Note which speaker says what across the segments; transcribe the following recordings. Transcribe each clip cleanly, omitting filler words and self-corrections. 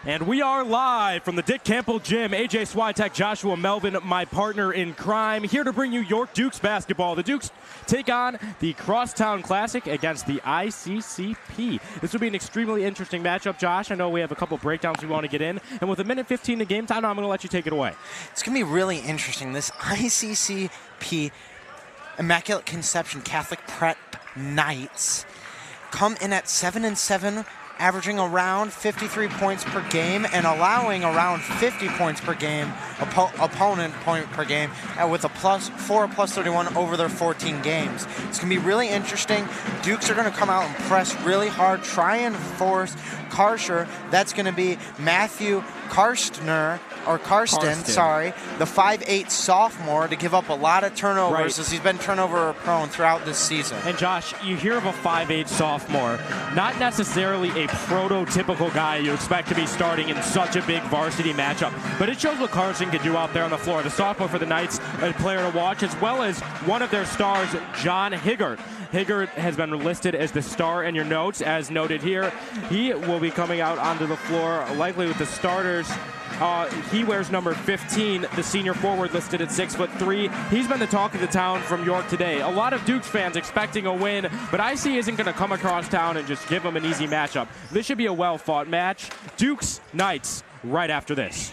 Speaker 1: And we are live from the Dick Campbell Gym. AJ Switek, Joshua Melvin, my partner in crime, here to bring you York Dukes basketball. The Dukes take on the Crosstown Classic against the ICCP. This will be an extremely interesting matchup, Josh. I know we have a couple breakdowns we want to get in. And with a minute 15 of game time, I'm going to let you take it away.
Speaker 2: It's going to be really interesting. This ICCP, Immaculate Conception Catholic Prep Knights, come in at 7-7, averaging around 53 points per game and allowing around 50 points per game, opponent point per game, with a plus 31 over their 14 games. It's going to be really interesting. Dukes are going to come out and press really hard, try and force Karcher. That's going to be Matthew Karsten, the 5'8" sophomore, to give up a lot of turnovers as he's been turnover prone throughout this season.
Speaker 1: And Josh, you hear of a 5'8" sophomore, not necessarily a prototypical guy you expect to be starting in such a big varsity matchup, but it shows what Carson can do out there on the floor. The sophomore for the Knights, a player to watch, as well as one of their stars, John Higgert. Higgert has been listed as the star in your notes, as noted here. He will be coming out onto the floor, likely with the starters. He wears number 15, the senior forward listed at 6'3". He's been the talk of the town from York today. A lot of Dukes fans expecting a win, but IC isn't going to come across town and just give them an easy matchup. This should be a well-fought match. Dukes, Knights, right after this.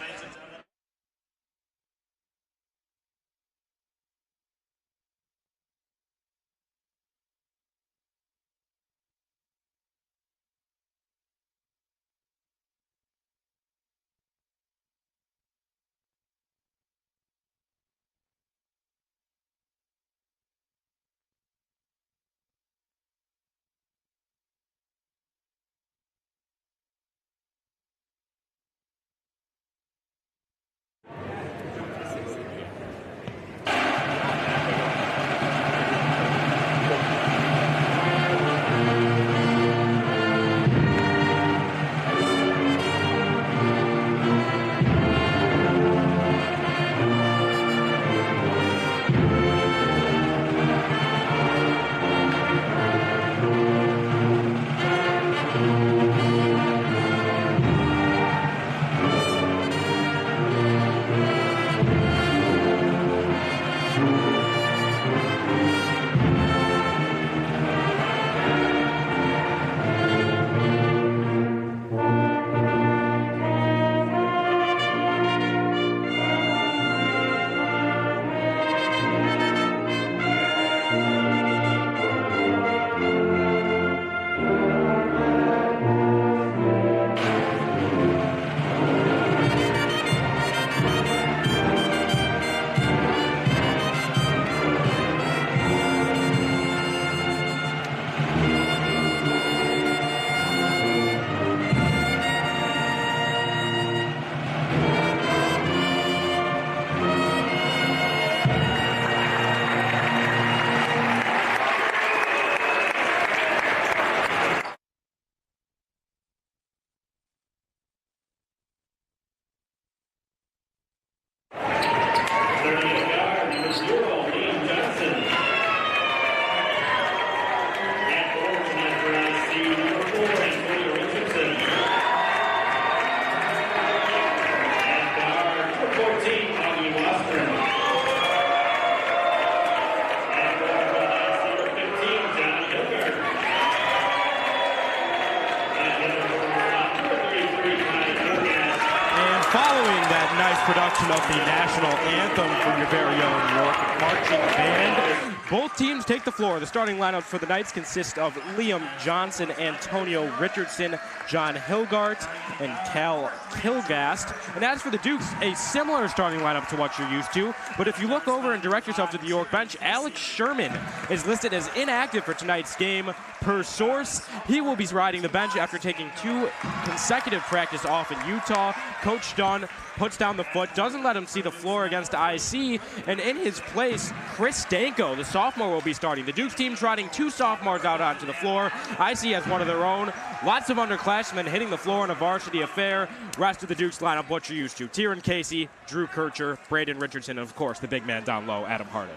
Speaker 1: Production of the national anthem from your very own York marching band. Both teams take the floor. The starting lineup for the Knights consists of Liam Johnson, Antonio Richardson, John Hilgart, and Cal Kilgast. And as for the Dukes, a similar starting lineup to what you're used to. But if you look over and direct yourself to the York bench, Alex Sherman is listed as inactive for tonight's game. Per source, he will be riding the bench after taking 2 consecutive practice off in Utah. Coach Dunn puts down the foot, doesn't let him see the floor against IC, and in his place, Chris Danko, the sophomore, will be starting. The Dukes team's riding 2 sophomores out onto the floor. IC has one of their own. Lots of underclassmen hitting the floor in a varsity affair. Rest of the Dukes lineup, what you're used to. Tyron Casey, Drew Kircher, Braden Richardson, and of course, the big man down low, Adam Hardick.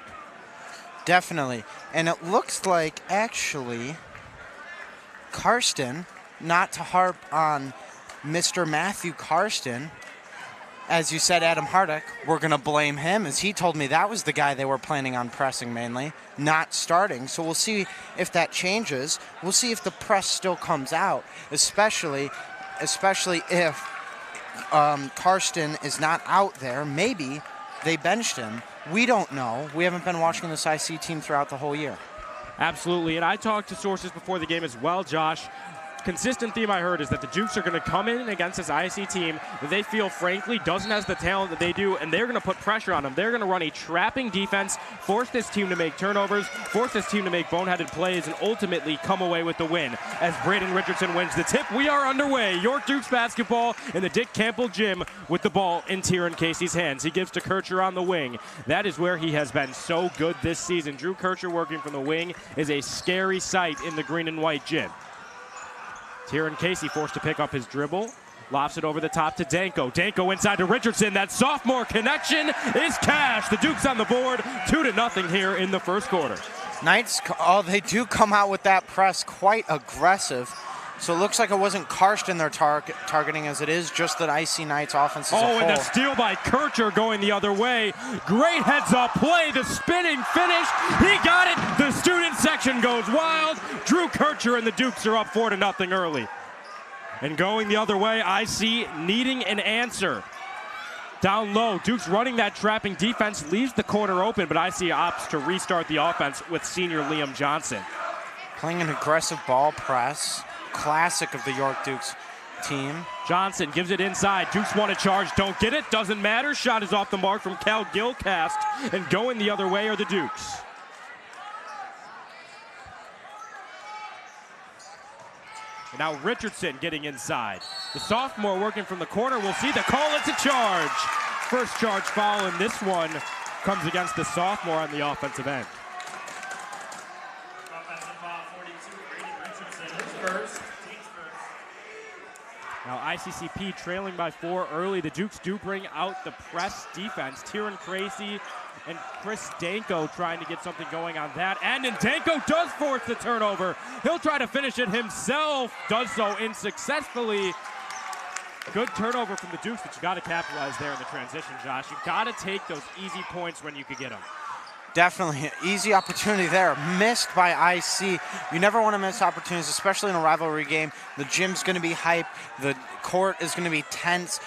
Speaker 2: Definitely. And it looks like, actually, Karsten, not to harp on Mr. Matthew Karsten. As you said, Adam Hardick, we're going to blame him, as he told me that was the guy they were planning on pressing mainly, not starting. So we'll see if that changes. We'll see if the press still comes out, especially if Karsten is not out there. Maybe they benched him. We don't know. We haven't been watching this IC team throughout the whole year.
Speaker 1: Absolutely, and I talked to sources before the game as well, Josh. Consistent theme I heard is that the Dukes are going to come in against this IC team that they feel, frankly, doesn't have the talent that they do, and they're going to put pressure on them. They're going to run a trapping defense, force this team to make turnovers, force this team to make boneheaded plays, and ultimately come away with the win. As Braden Richardson wins the tip, we are underway. York Dukes basketball in the Dick Campbell gym with the ball in Tieran Casey's hands. He gives to Kircher on the wing. That is where he has been so good this season. Drew Kircher working from the wing is a scary sight in the green and white gym. Tieran Casey forced to pick up his dribble. Lofts it over the top to Danko. Danko inside to Richardson. That sophomore connection is cash. The Dukes on the board, 2-0 here in the first quarter.
Speaker 2: Knights, they do come out with that press quite aggressive. So it looks like it wasn't Karsten they're targeting, as it is just that IC Knights offense as a whole.
Speaker 1: Oh, and the steal by Kircher going the other way. Great heads-up play. The spinning finish. He got it. The student section goes wild. Drew Kircher and the Dukes are up 4-0 early. And going the other way, IC needing an answer. Down low, Dukes running that trapping defense, leaves the corner open, but IC opts to restart the offense with senior Liam Johnson.
Speaker 2: Playing an aggressive ball press. Classic of the York Dukes team.
Speaker 1: Johnson gives it inside. Dukes want to charge, don't get it, doesn't matter. Shot is off the mark from Cal Gilcast, and going the other way are the Dukes. And now Richardson getting inside. The sophomore working from the corner. We'll see the call. It's a charge. First charge foul, and this one comes against the sophomore on the offensive end. Now ICCP trailing by 4 early. The Dukes do bring out the press defense. Tieran Casey and Chris Danko trying to get something going on that end. And Danko does force the turnover. He'll try to finish it himself. Does so unsuccessfully. Good turnover from the Dukes, but you got to capitalize there in the transition, Josh. You got to take those easy points when you could get them.
Speaker 2: Definitely. Easy opportunity there. Missed by IC. You never want to miss opportunities, especially in a rivalry game. The gym's going to be hype. The court is going to be tense.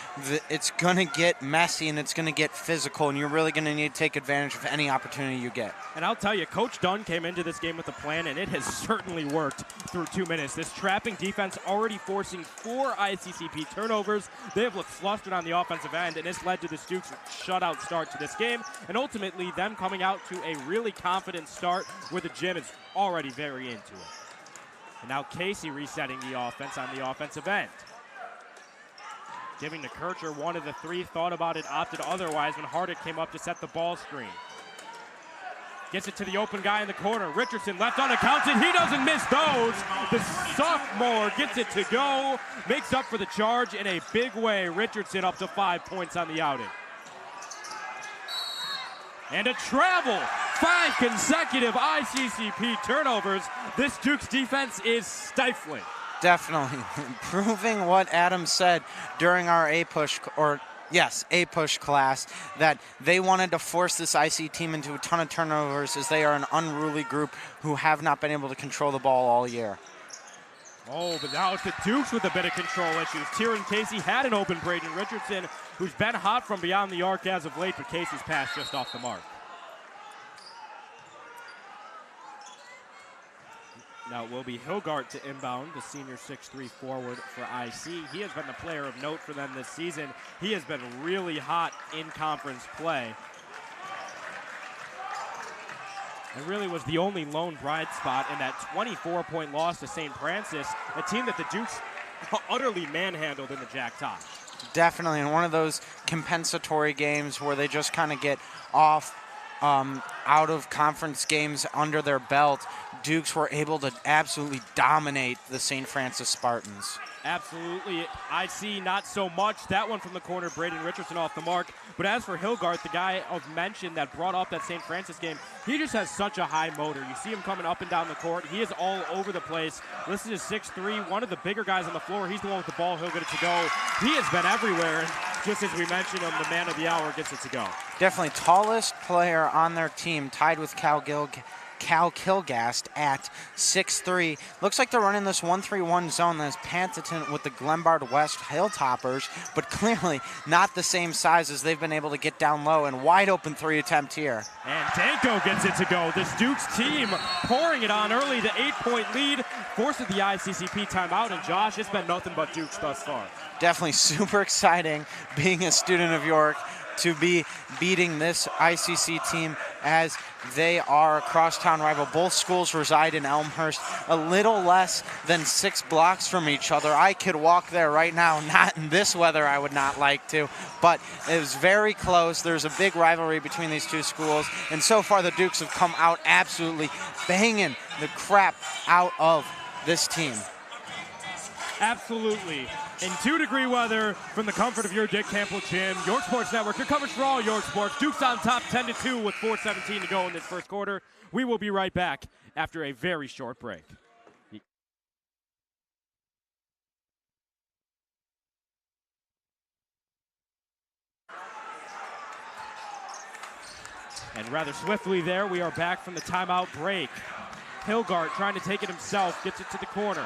Speaker 2: It's going to get messy, and it's going to get physical, and you're really going to need to take advantage of any opportunity you get.
Speaker 1: And I'll tell you, Coach Dunn came into this game with a plan, and it has certainly worked through 2 minutes. This trapping defense already forcing 4 ICCP turnovers. They have looked flustered on the offensive end, and this led to the Dukes' shutout start to this game, and ultimately them coming out to a really confident start where the gym is already very into it. And now Casey resetting the offense on the offensive end. Giving to Kircher, 1 of the 3, thought about it, opted otherwise when Hardick came up to set the ball screen. Gets it to the open guy in the corner. Richardson left unaccounted. He doesn't miss those. The sophomore gets it to go. Makes up for the charge in a big way. Richardson up to 5 points on the outing. And a travel. 5 consecutive ICCP turnovers. This Dukes defense is stifling.
Speaker 2: Definitely. Proving what Adam said during our A-push class, that they wanted to force this IC team into a ton of turnovers, as they are an unruly group who have not been able to control the ball all year.
Speaker 1: Oh, but now it's the Dukes with a bit of control issues. Tieran Casey had an open Braden Richardson, who's been hot from beyond the arc as of late, but Casey's pass just off the mark. Now it will be Hilgart to inbound, the senior 6'3" forward for IC. He has been the player of note for them this season. He has been really hot in conference play. And really was the only lone bright spot in that 24-point loss to St. Francis, a team that the Dukes utterly manhandled in the Jack Tosh.
Speaker 2: Definitely, in one of those compensatory games where they just kind of get off out-of-conference games under their belt, Dukes were able to absolutely dominate the St. Francis Spartans.
Speaker 1: Absolutely. I see not so much. That one from the corner, Braden Richardson off the mark. But as for Hilgart, the guy of mention that brought up that St. Francis game, he just has such a high motor. You see him coming up and down the court. He is all over the place. Listed as 6'3", one of the bigger guys on the floor. He's the one with the ball. He'll get it to go. He has been everywhere. And just as we mentioned him, the man of the hour gets it to go.
Speaker 2: Definitely tallest player on their team, tied with Cal Kilgast at 6'3". Looks like they're running this 1-3-1 zone that's patented with the Glenbard West Hilltoppers, but clearly not the same size as they've been able to get down low, and wide open 3 attempt here.
Speaker 1: And Danko gets it to go. This Dukes team pouring it on early, the 8-point lead, forces the ICCP timeout, and Josh, it's been nothing but Dukes thus far.
Speaker 2: Definitely super exciting being a student of York to be beating this ICC team as they are a crosstown rival. Both schools reside in Elmhurst, a little less than 6 blocks from each other. I could walk there right now, not in this weather, I would not like to, but it was very close. There's a big rivalry between these two schools, and so far the Dukes have come out absolutely banging the crap out of this team.
Speaker 1: Absolutely. In 2-degree weather from the comfort of your Dick Campbell gym, York Sports Network, your coverage for all York sports. Duke's on top 10-2 with 4:17 to go in this first quarter. We will be right back after a very short break. And rather swiftly there, we are back from the timeout break. Hilgart trying to take it himself, gets it to the corner.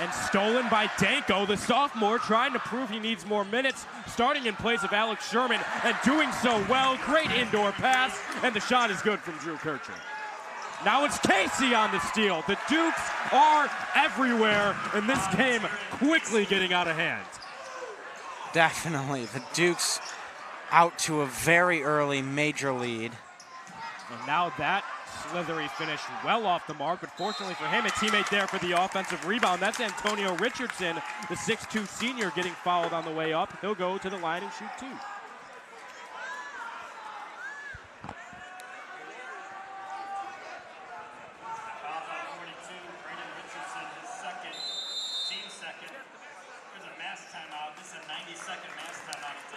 Speaker 1: And stolen by Danko, the sophomore, trying to prove he needs more minutes, starting in place of Alex Sherman, and doing so well. Great indoor pass, and the shot is good from Drew Kircher. Now it's Casey on the steal. The Dukes are everywhere, and this game quickly getting out of hand.
Speaker 2: Definitely, the Dukes out to a very early major lead.
Speaker 1: And now that slithery finish well off the mark, but fortunately for him, a teammate there for the offensive rebound. That's Antonio Richardson, the 6'2 senior, getting fouled on the way up. He'll go to the line and shoot 2.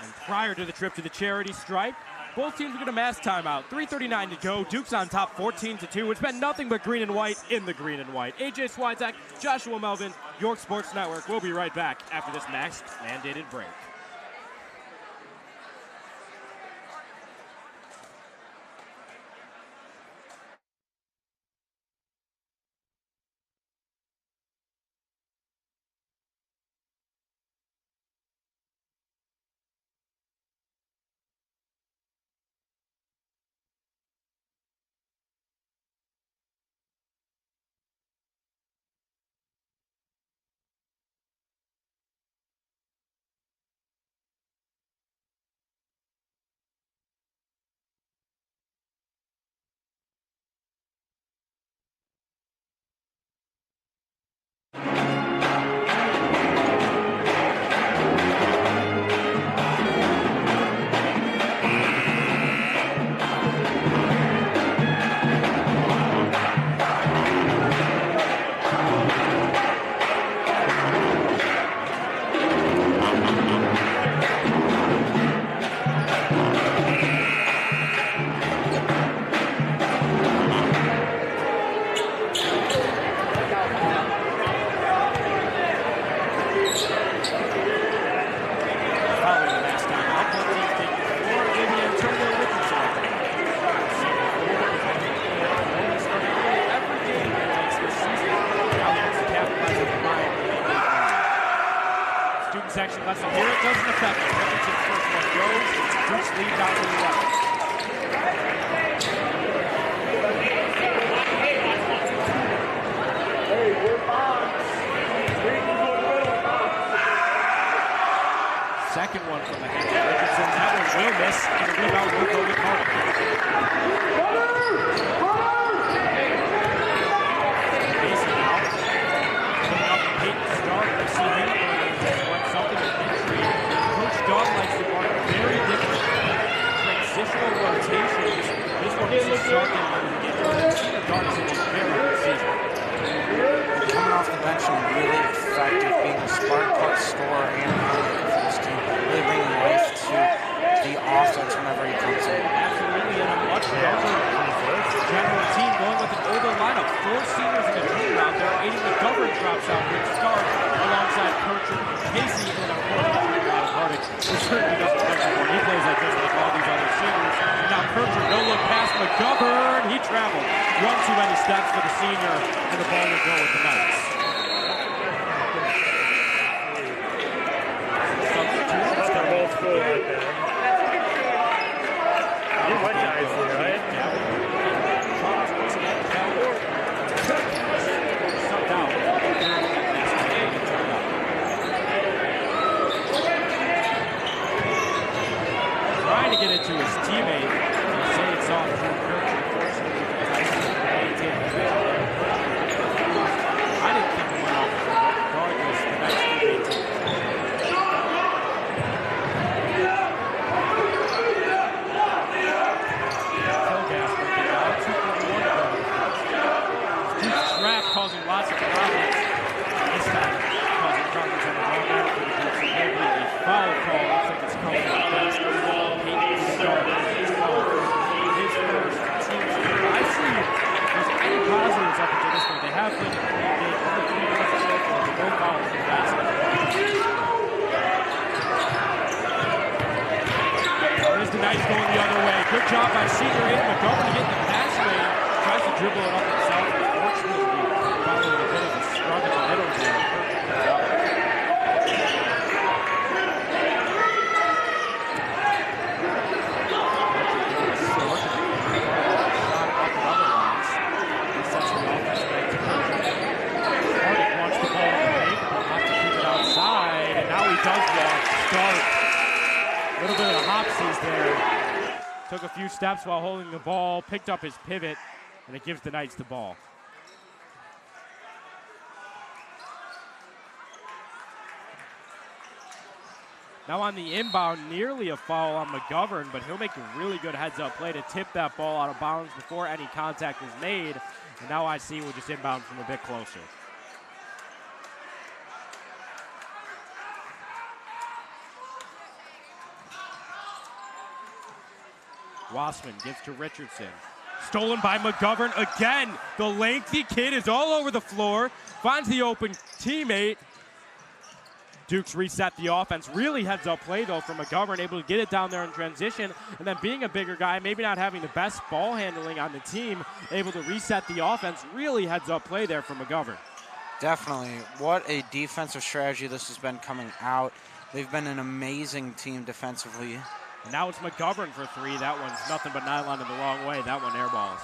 Speaker 1: And prior to the trip to the charity stripe, both teams are going to mass timeout. 3:39 to go. Duke's on top 14-2. It's been nothing but green and white in the green and white. AJ Switek, Joshua Melvin, York Sports Network. We'll be right back after this max mandated break. Section less than here. It doesn't affect it. Richardson's first one goes. Dukes lead down to the left. Second one from the hand of Richardson. That one will miss, and the rebound will go with Carter. Mason out. Putting up the Peyton Stark receiving. Coach Doug likes to run very different transitional rotations. This one is a start
Speaker 2: mentioned, really effective, being a spark plug scorer and playmaker for this team, really bringing life to the offense whenever he comes in.
Speaker 1: Absolutely, and a much younger general team going with an older lineup. 4 seniors and a junior out there. Aiden McGovern drops out with start alongside Kirchner and Casey, and of course, Adam Hardick, who certainly doesn't play anymore. He plays like just like all these other seniors. And now Kirchner, no look past McGovern. He traveled. One too many steps for the senior, and the ball will go with the Knights. Substitutions coming in.
Speaker 3: You went to IC, right?
Speaker 1: Trying to get it to his teammate and say it's off through Kirchner. I didn't think it went off, but regardless, the Knights teammate took it. Kilgas breaking out, 2:41 to go. Duke's trap causing lots of problems. This time causing problems on the wrong end for the Dukes. And maybe a foul call. Looks like it's coming from basketball. Peyton Stark. His first team shooter. I see there's any positives up until this point. They have been only 3 minutes of shot, but no fouls in the basketball. There's the Knights going the other way. Good job by senior Aiden McGovern to get in the pass lane. Tries to dribble it up himself. Unfortunately, following a bit of a scrub in the middle there. Hardick wants the ball in the paint, but has to keep it outside, and now he does walk. Start. A little bit of hopsies there. Took a few steps while holding the ball, picked up his pivot, and it gives the Knights the ball. Now on the inbound, nearly a foul on McGovern, but he'll make a really good heads-up play to tip that ball out of bounds before any contact is made. And now IC will just inbound from a bit closer. Wassman gives to Richardson. Stolen by McGovern again. The lengthy kid is all over the floor. Finds the open teammate. Dukes reset the offense. Really heads up play though from McGovern, able to get it down there in transition. And then being a bigger guy, maybe not having the best ball handling on the team, able to reset the offense. Really heads up play there from McGovern.
Speaker 2: Definitely. What a defensive strategy this has been coming out. They've been an amazing team defensively.
Speaker 1: And now it's McGovern for 3. That one's nothing but nylon in the wrong way. That one airballs.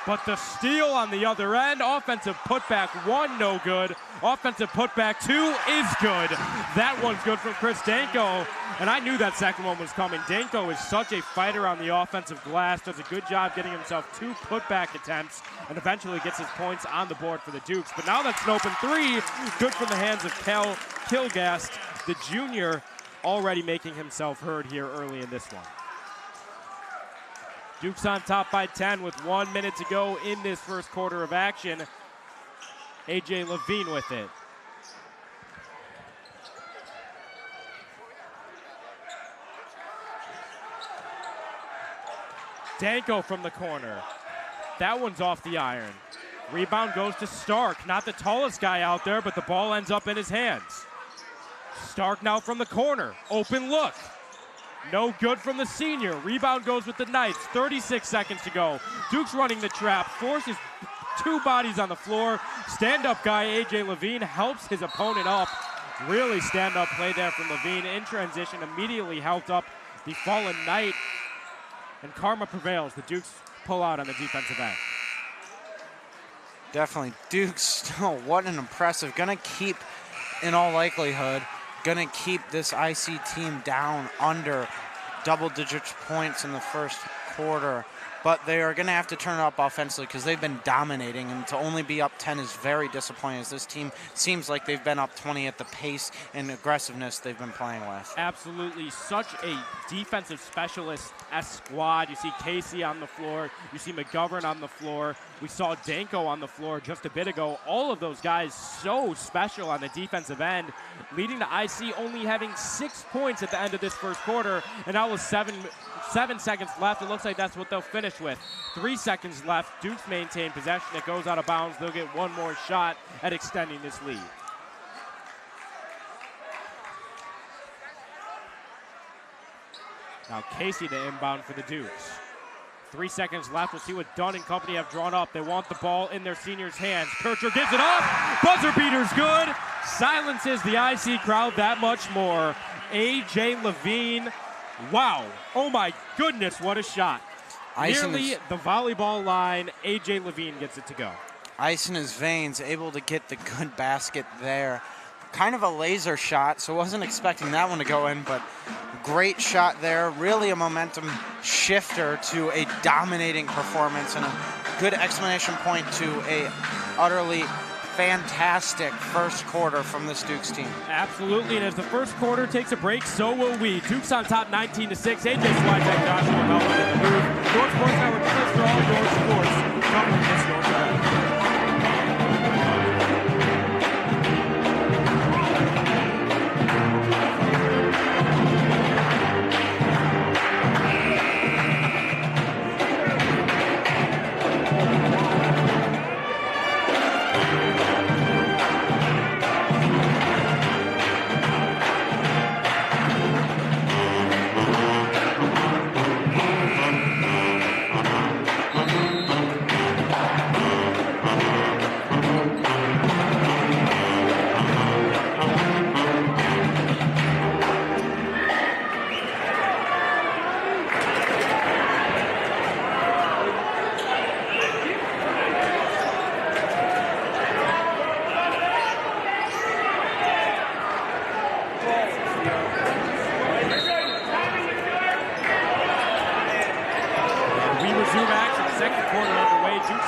Speaker 1: But the steal on the other end, offensive putback 1, no good. Offensive putback 2 is good. That one's good from Chris Danko. And I knew that second one was coming. Danko is such a fighter on the offensive glass, does a good job getting himself 2 putback attempts, and eventually gets his points on the board for the Dukes. But now that's an open 3, good from the hands of Kilgast, the junior, already making himself heard here early in this one. Dukes on top by 10 with 1 minute to go in this first quarter of action. A.J. Levine with it. Danko from the corner. That one's off the iron. Rebound goes to Stark. Not the tallest guy out there, but the ball ends up in his hands. Stark now from the corner. Open look. No good from the senior. Rebound goes with the Knights. 36 seconds to go. Dukes running the trap. Forces 2 bodies on the floor. Stand-up guy A.J. Levine helps his opponent up. Really stand-up play there from Levine in transition. Immediately helped up the fallen Knight. And karma prevails. The Dukes pull out on the defensive end.
Speaker 2: Definitely. Dukes still, what an impressive. Gonna keep, in all likelihood, gonna keep this IC team down under double-digit points in the first quarter, but they are going to have to turn it up offensively because they've been dominating, and to only be up 10 is very disappointing, as this team seems like they've been up 20 at the pace and aggressiveness they've been playing with.
Speaker 1: Absolutely, such a defensive specialist squad. You see Casey on the floor, you see McGovern on the floor, we saw Danko on the floor just a bit ago. All of those guys so special on the defensive end, leading to IC only having 6 points at the end of this first quarter, and now with 7 seconds left, it looks like that's what they'll finish with. 3 seconds left, Dukes maintain possession. It goes out of bounds. They'll get one more shot at extending this lead. Now Casey to inbound for the Dukes. 3 seconds left. We'll see what Dunn and company have drawn up. They want the ball in their seniors' hands. Kircher gives it up. Buzzer beater's good. Silences the IC crowd that much more. A.J. Levine. Wow. Oh my goodness, what a shot. Nearly the volleyball line. A.J. Levine gets it to go.
Speaker 2: Ice in his veins, able to get the good basket there. Kind of a laser shot, so wasn't expecting that one to go in, but great shot there. Really a momentum shifter to a dominating performance, and a good exclamation point to a utterly fantastic first quarter from this Dukes team.
Speaker 1: Absolutely, and as the first quarter takes a break, so will we. Dukes on top 19-6. AJ Swiatek, Joshua Melvin in the booth. North Sports Network, let's for all your sports. Covering this North event.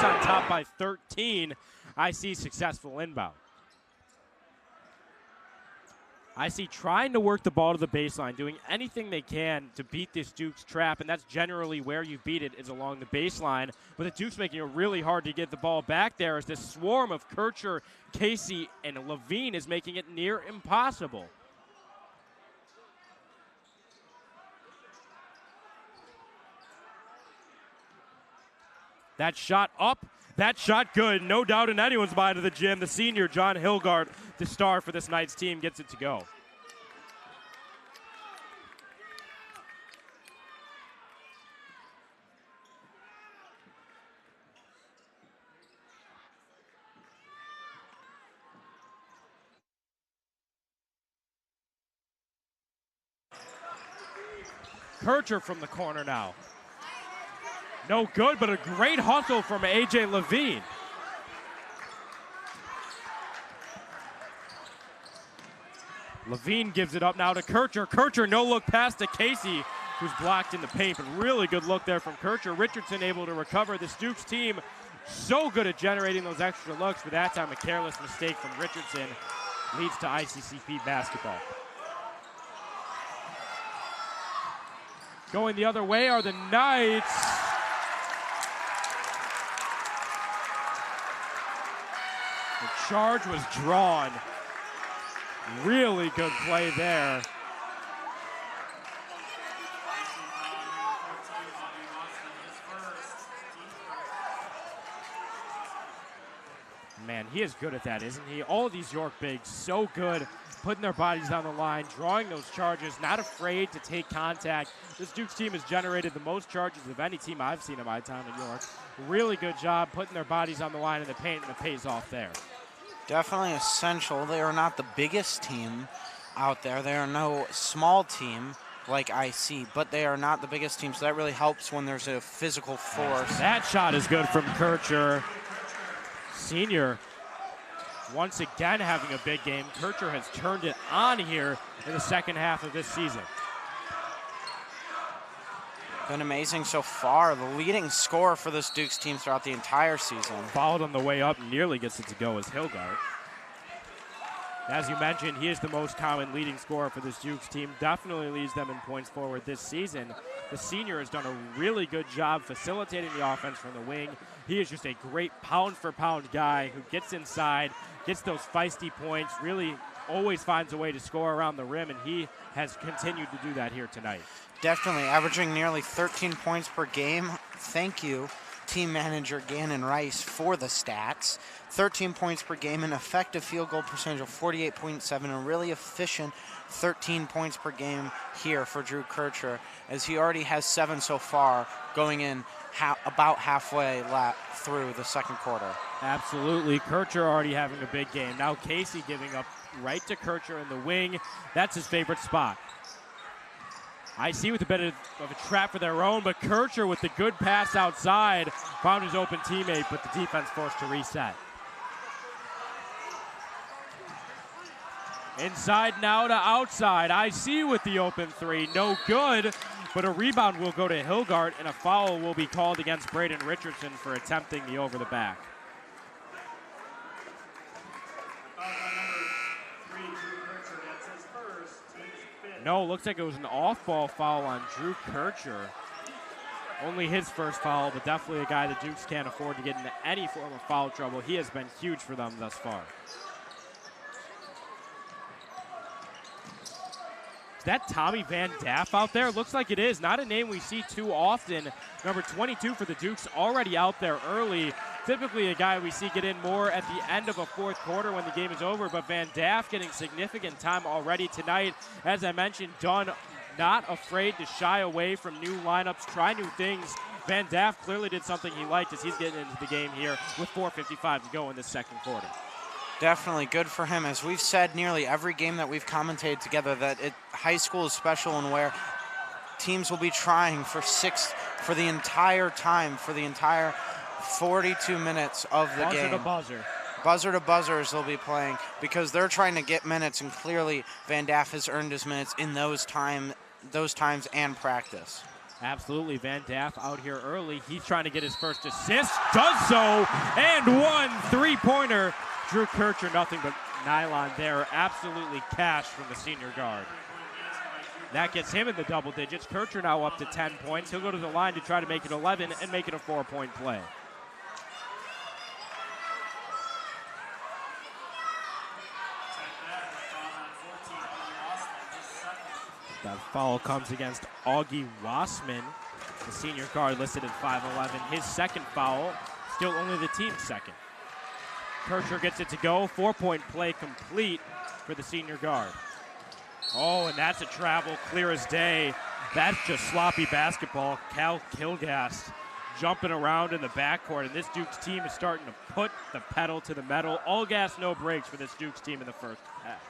Speaker 1: On top by 13. IC successful inbound. IC trying to work the ball to the baseline, doing anything they can to beat this Dukes trap, and that's generally where you beat it, is along the baseline. But the Dukes making it really hard to get the ball back there, as this swarm of Kircher, Casey, and Levine is making it near impossible. That shot up, that shot good. No doubt in anyone's mind of the gym. The senior, John Hilgard, the star for this night's team, gets it to go. Kircher from the corner now. No good, but a great hustle from A.J. Levine. Levine gives it up now to Kircher. Kircher, no look pass to Casey, who's blocked in the paint, but really good look there from Kircher. Richardson able to recover. This Dukes team so good at generating those extra looks, but that time a careless mistake from Richardson leads to ICCP basketball. Going the other way are the Knights. The charge was drawn. Really good play there. Man, he is good at that, isn't he? All of these York bigs, so good, putting their bodies on the line, drawing those charges, not afraid to take contact. This Dukes team has generated the most charges of any team I've seen in my time in York. Really good job putting their bodies on the line in the paint, and it pays off there.
Speaker 2: Definitely essential. They are not the biggest team out there. They are no small team like IC, but they are not the biggest team, so that really helps when there's a physical force.
Speaker 1: That shot is good from Kircher. Senior, once again having a big game. Kircher has turned it on here in the second half of this season.
Speaker 2: Been amazing so far. The leading scorer for this Dukes team throughout the entire season.
Speaker 1: Fouled on the way up, nearly gets it to go as Hilgard. As you mentioned, he is the most common leading scorer for this Dukes team. Definitely leads them in points forward this season. The senior has done a really good job facilitating the offense from the wing. He is just a great pound-for-pound guy who gets inside, gets those feisty points, really always finds a way to score around the rim, and he has continued to do that here tonight.
Speaker 2: Definitely, averaging nearly 13 points per game. Thank you, team manager Gannon Rice, for the stats. 13 points per game, an effective field goal percentage of 48.7, a really efficient 13 points per game here for Drew Kircher, as he already has 7 so far, going in about halfway through the second quarter.
Speaker 1: Absolutely. Kircher already having a big game. Now Casey giving up right to Kircher in the wing. That's his favorite spot. IC with a bit of a trap for their own, but Kircher with the good pass outside found his open teammate, but the defense forced to reset. Inside now to outside. IC with the open three. No good, but a rebound will go to Hilgard, and a foul will be called against Braden Richardson for attempting the over the back. No, looks like it was an off-ball foul on Drew Kircher. Only his first foul, but definitely a guy the Dukes can't afford to get into any form of foul trouble. He has been huge for them thus far. Is that Tommy Van Daff out there? Looks like it is. Not a name we see too often. Number 22 for the Dukes, already out there early. Typically a guy we see get in more at the end of a fourth quarter when the game is over, but Van Daff getting significant time already tonight. As I mentioned, Dunn not afraid to shy away from new lineups, try new things. Van Daff clearly did something he liked as he's getting into the game here with 4:55 to go in the second quarter.
Speaker 2: Definitely good for him. As we've said nearly every game that we've commentated together, that high school is special and where teams will be trying for the entire time, for the entire 42 minutes of the game.
Speaker 1: Buzzer to buzzer.
Speaker 2: Buzzer to buzzers they'll be playing because they're trying to get minutes, and clearly Van Daff has earned his minutes in those times and practice.
Speaker 1: Absolutely, Van Daff out here early. He's trying to get his first assist, does so, and one three-pointer. Drew Kircher, nothing but nylon there. Absolutely cashed from the senior guard. That gets him in the double digits. Kircher now up to 10 points. He'll go to the line to try to make it 11 and make it a 4-point play. That foul comes against Augie Wassman, the senior guard listed at 5'11". His second foul, still only the team's second. Kircher gets it to go. 4-point play complete for the senior guard. Oh, and that's a travel, clear as day. That's just sloppy basketball. Cal Kilgast jumping around in the backcourt, and this Dukes team is starting to put the pedal to the metal. All gas, no brakes for this Dukes team in the first half.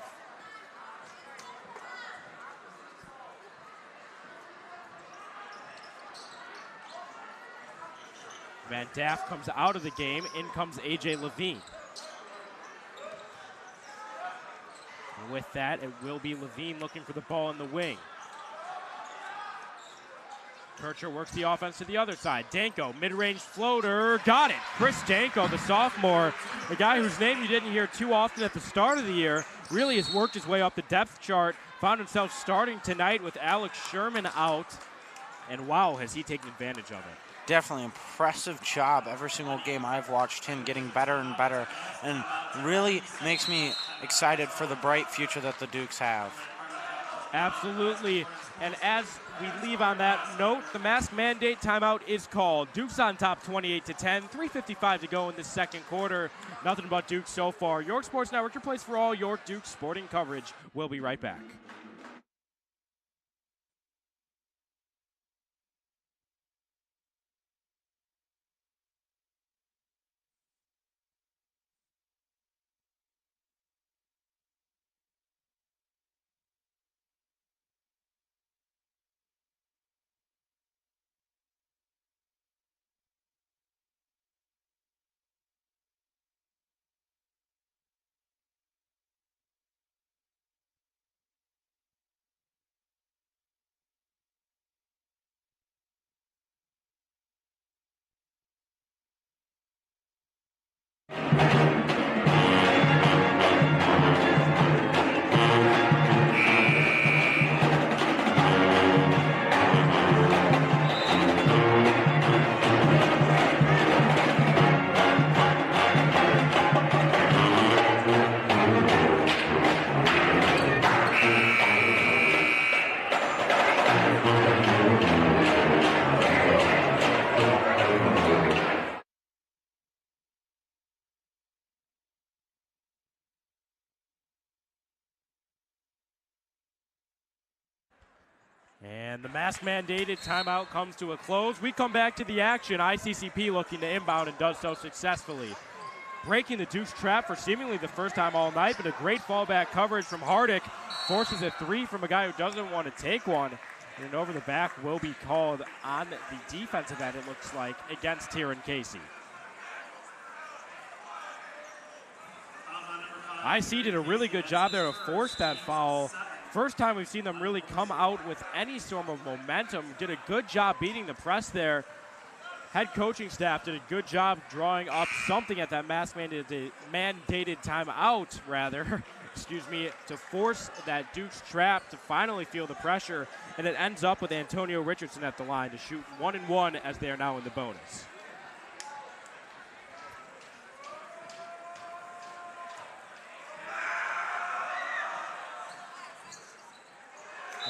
Speaker 1: Van Daff comes out of the game. In comes A.J. Levine. And with that, it will be Levine looking for the ball in the wing. Kircher works the offense to the other side. Danko, mid-range floater, got it. Chris Danko, the sophomore, a guy whose name you didn't hear too often at the start of the year, really has worked his way up the depth chart, found himself starting tonight with Alex Sherman out, and wow, has he taken advantage of it.
Speaker 2: Definitely impressive job every single game I've watched him getting better and better, and really makes me excited for the bright future that the Dukes have.
Speaker 1: Absolutely, and as we leave on that note, the mask mandate timeout is called. Dukes on top 28-10, 3:55 to go in the second quarter. Nothing but Dukes so far. York Sports Network, your place for all York Dukes sporting coverage. We'll be right back. And the mask-mandated timeout comes to a close. We come back to the action. ICCP looking to inbound and does so successfully. Breaking the Duke's trap for seemingly the first time all night, but a great fallback coverage from Hardick. Forces a three from a guy who doesn't want to take one. And an over the back will be called on the defensive end, it looks like, against Tyron Casey. IC did a really good job there to force that foul. First time we've seen them really come out with any sort of momentum. Did a good job beating the press there. Head coaching staff did a good job drawing up something at that mandated timeout, rather, excuse me, to force that Duke's trap to finally feel the pressure. And it ends up with Antonio Richardson at the line to shoot 1-1 as they are now in the bonus.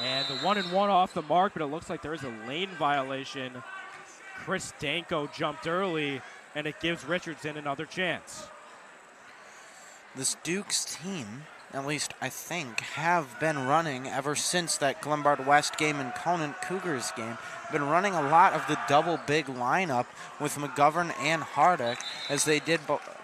Speaker 1: And the 1-1 off the mark, but it looks like there is a lane violation. Chris Danko jumped early, and it gives Richardson another chance.
Speaker 2: This Duke's team, at least I think, have been running ever since that Glenbard West game and Conant Cougars game, been running a lot of the double big lineup with McGovern and Hardick as they did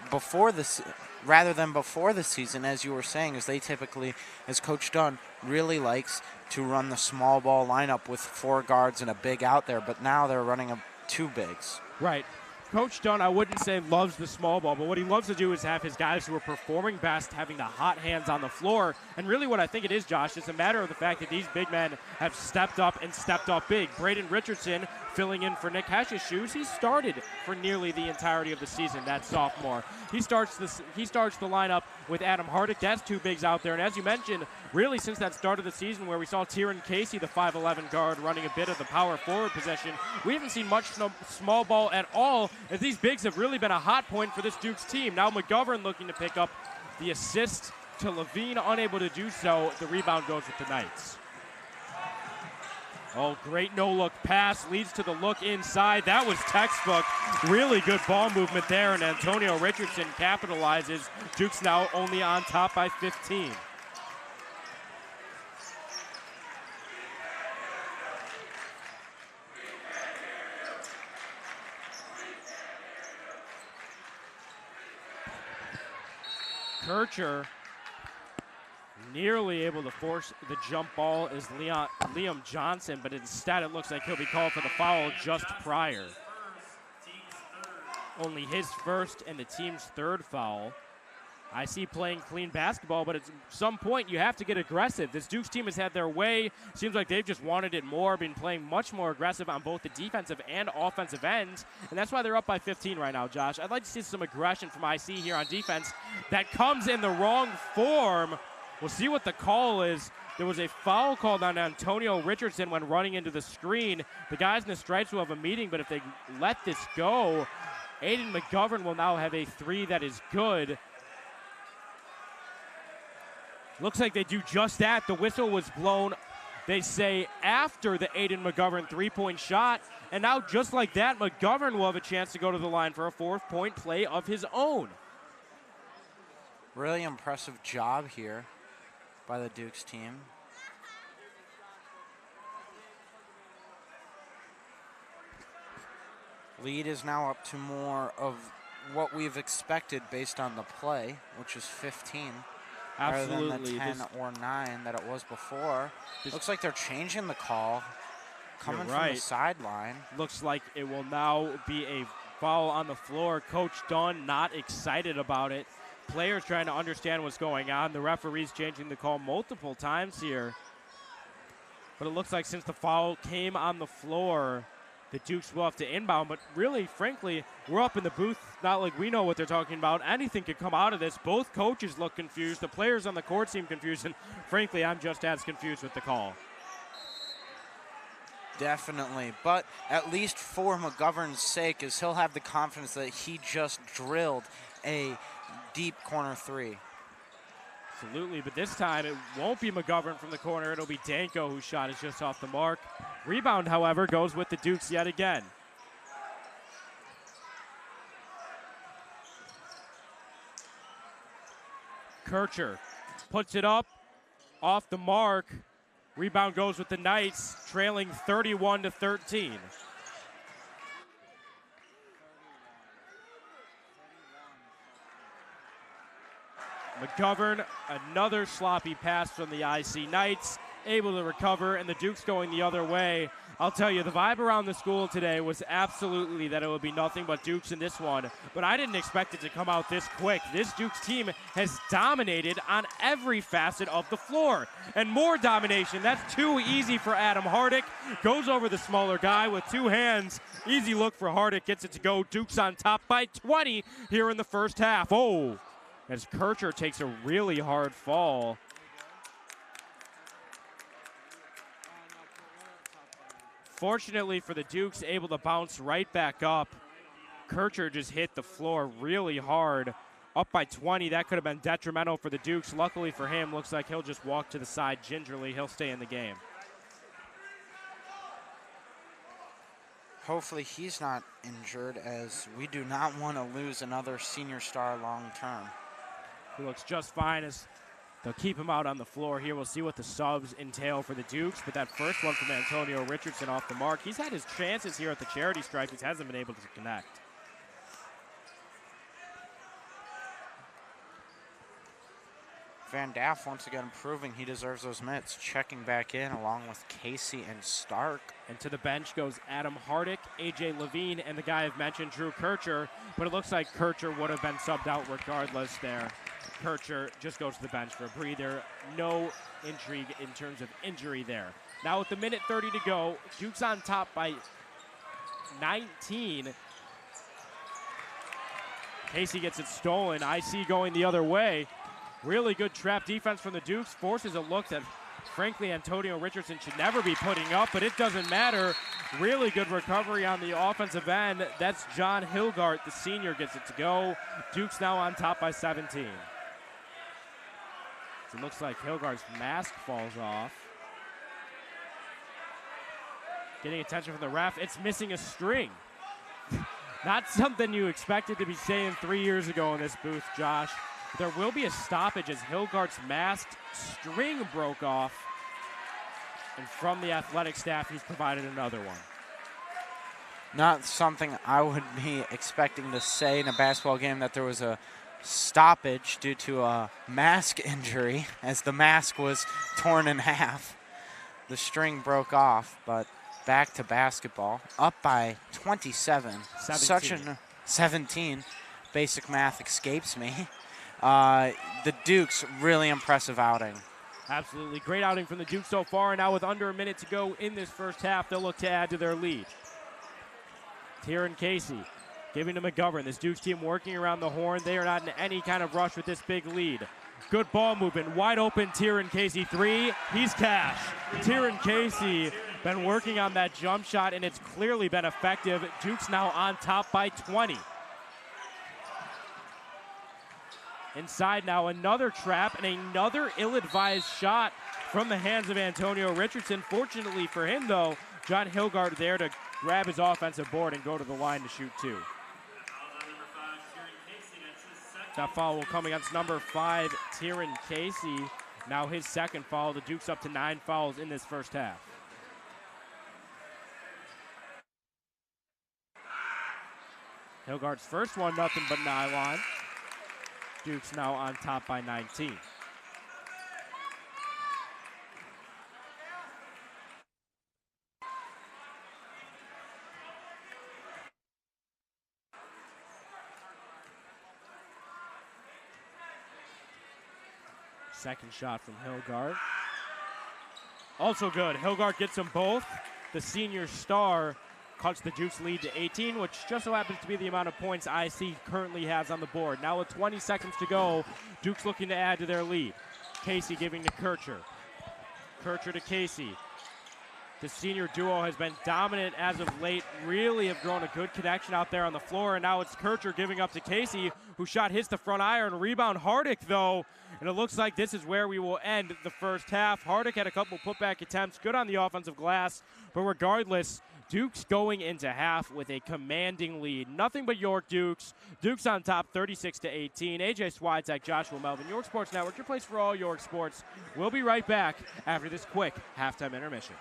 Speaker 2: before this, rather than before the season, as you were saying, as they typically, as Coach Dunn really likes to run the small ball lineup with 4 guards and a big out there, but now they're running 2 bigs.
Speaker 1: Right. Coach Dunn, I wouldn't say loves the small ball, but what he loves to do is have his guys who are performing best having the hot hands on the floor. And really what I think it is, Josh, is a matter of the fact that these big men have stepped up and stepped up big. Braden Richardson filling in for Nick Hesch's shoes. He started for nearly the entirety of the season, that sophomore. He starts the lineup with Adam Hardick. That's 2 bigs out there. And as you mentioned, really since that start of the season where we saw Tyron Casey, the 5'11 guard, running a bit of the power forward possession, we haven't seen much small ball at all, as these bigs have really been a hot point for this Duke's team. Now McGovern looking to pick up the assist to Levine, unable to do so. The rebound goes with the Knights. Oh, great no-look pass, leads to the look inside. That was textbook. Really good ball movement there, and Antonio Richardson capitalizes. Duke's now only on top by 15. Kircher nearly able to force the jump ball is Liam Johnson, but instead it looks like he'll be called for the foul just prior. Only his first and the team's 3rd foul. I see playing clean basketball, but at some point you have to get aggressive. This Duke's team has had their way. Seems like they've just wanted it more, been playing much more aggressive on both the defensive and offensive ends, and that's why they're up by 15 right now, Josh. I'd like to see some aggression from IC here on defense. That comes in the wrong form. We'll see what the call is. There was a foul called on Antonio Richardson when running into the screen. The guys in the stripes will have a meeting, but if they let this go, Aiden McGovern will now have a 3 that is good. Looks like they do just that. The whistle was blown, they say, after the Aiden McGovern 3-point shot. And now, just like that, McGovern will have a chance to go to the line for a 4th-point play of his own.
Speaker 2: Really impressive job here by the Dukes team. Lead is now up to more of what we've expected based on the play, which is 15.
Speaker 1: Absolutely.
Speaker 2: Rather than the 10 or 9 that it was before. Looks like they're changing the call, coming from the sideline.
Speaker 1: Looks like it will now be a foul on the floor. Coach Dunn not excited about it. Players trying to understand what's going on. The referee's changing the call multiple times here. But it looks like since the foul came on the floor, The Dukes will have to inbound, but really, frankly, we're up in the booth. Not like we know what they're talking about. Anything could come out of this. Both coaches look confused. The players on the court seem confused, and frankly, I'm just as confused with the call.
Speaker 2: Definitely, but at least for McGovern's sake, is he'll have the confidence that he just drilled a deep corner three.
Speaker 1: Absolutely, but this time it won't be McGovern from the corner. It'll be Danko whose shot is just off the mark. Rebound, however, goes with the Dukes yet again. Kircher puts it up, off the mark. Rebound goes with the Knights, trailing 31-13. McGovern, another sloppy pass from the IC Knights, able to recover, and the Dukes going the other way. I'll tell you, the vibe around the school today was absolutely that it would be nothing but Dukes in this one, but I didn't expect it to come out this quick. This Dukes team has dominated on every facet of the floor, and more domination. That's too easy for Adam Hardick. Goes over the smaller guy with two hands. Easy look for Hardick, gets it to go. Dukes on top by 20 here in the first half. Oh, as Kircher takes a really hard fall. Fortunately for the Dukes, able to bounce right back up. Kircher just hit the floor really hard. Up by 20, that could have been detrimental for the Dukes. Luckily for him, looks like he'll just walk to the side gingerly. He'll stay in the game.
Speaker 2: Hopefully he's not injured, as we do not want to lose another senior star long term.
Speaker 1: He looks just fine as they'll keep him out on the floor here. We'll see what the subs entail for the Dukes, but that first one from Antonio Richardson off the mark. He's had his chances here at the charity stripe. He hasn't been able to connect.
Speaker 2: Van Daff once again proving he deserves those minutes, checking back in along with Casey and Stark.
Speaker 1: And to the bench goes Adam Hardick, AJ Levine, and the guy I've mentioned, Drew Kircher, but it looks like Kircher would have been subbed out regardless there. Kircher just goes to the bench for a breather. No intrigue in terms of injury there. Now with the minute 30 to go, Duke's on top by 19. Casey gets it stolen. IC going the other way. Really good trap defense from the Dukes. Forces a look that, frankly, Antonio Richardson should never be putting up, but it doesn't matter. Really good recovery on the offensive end. That's John Hilgart, the senior, gets it to go. Dukes now on top by 17. It looks like Hilgart's mask falls off. Getting attention from the ref. It's missing a string. Not something you expected to be saying 3 years ago in this booth, Josh. There will be a stoppage as Hilgart's masked string broke off. And from the athletic staff, he's provided another one.
Speaker 2: Not something I would be expecting to say in a basketball game, that there was a stoppage due to a mask injury, as the mask was torn in half. The string broke off, but back to basketball. Up by 27. 17. Basic math escapes me. The Dukes, really impressive outing.
Speaker 1: Absolutely. Great outing from the Dukes so far. And now with under a minute to go in this first half, they'll look to add to their lead. Tyron Casey giving to McGovern. This Dukes team working around the horn. They are not in any kind of rush with this big lead. Good ball movement. Wide open Tyron Casey three. He's cash. Tyron Casey been working on that jump shot, and it's clearly been effective. Dukes now on top by 20. Inside now, another trap and another ill-advised shot from the hands of Antonio Richardson. Fortunately for him, though, John Hilgart there to grab his offensive board and go to the line to shoot two. That foul will come against number 5, Tyron Casey. Now his second foul. The Dukes up to 9 fouls in this first half. Hilgart's first one, nothing but nylon. Dukes now on top by 19. Second shot from Hilgart. Also good. Hilgart gets them both. The senior star cuts the Dukes lead to 18, which just so happens to be the amount of points IC currently has on the board. Now with 20 seconds to go, Dukes looking to add to their lead. Casey giving to Kircher. Kircher to Casey. The senior duo has been dominant as of late, really have grown a good connection out there on the floor, and now it's Kircher giving up to Casey, who shot hits the front iron. Rebound Hardick, though, and it looks like this is where we will end the first half. Hardick had a couple putback attempts, good on the offensive glass, but regardless, Dukes going into half with a commanding lead. Nothing but York Dukes. Dukes on top 36-18. AJ Swiatek, Joshua Melvin, York Sports Network, your place for all York sports. We'll be right back after this quick halftime intermission.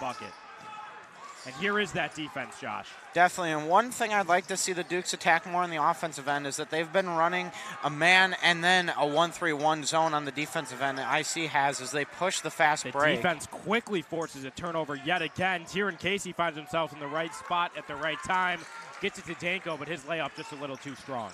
Speaker 1: bucket. And here is that defense, Josh.
Speaker 2: Definitely, and one thing I'd like to see the Dukes attack more on the offensive end is that they've been running a man and then a 1-3-1 zone on the defensive end that IC has as they push the fast break.
Speaker 1: The defense quickly forces a turnover yet again. Tyron Casey finds himself in the right spot at the right time. Gets it to Danko, but his layup just a little too strong.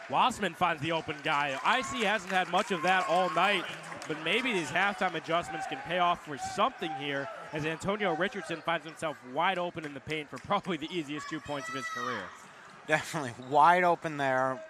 Speaker 1: Wassman finds the open guy. IC hasn't had much of that all night, but maybe these halftime adjustments can pay off for something here as Antonio Richardson finds himself wide open in the paint for probably the easiest 2 points of his career.
Speaker 2: Definitely wide open there.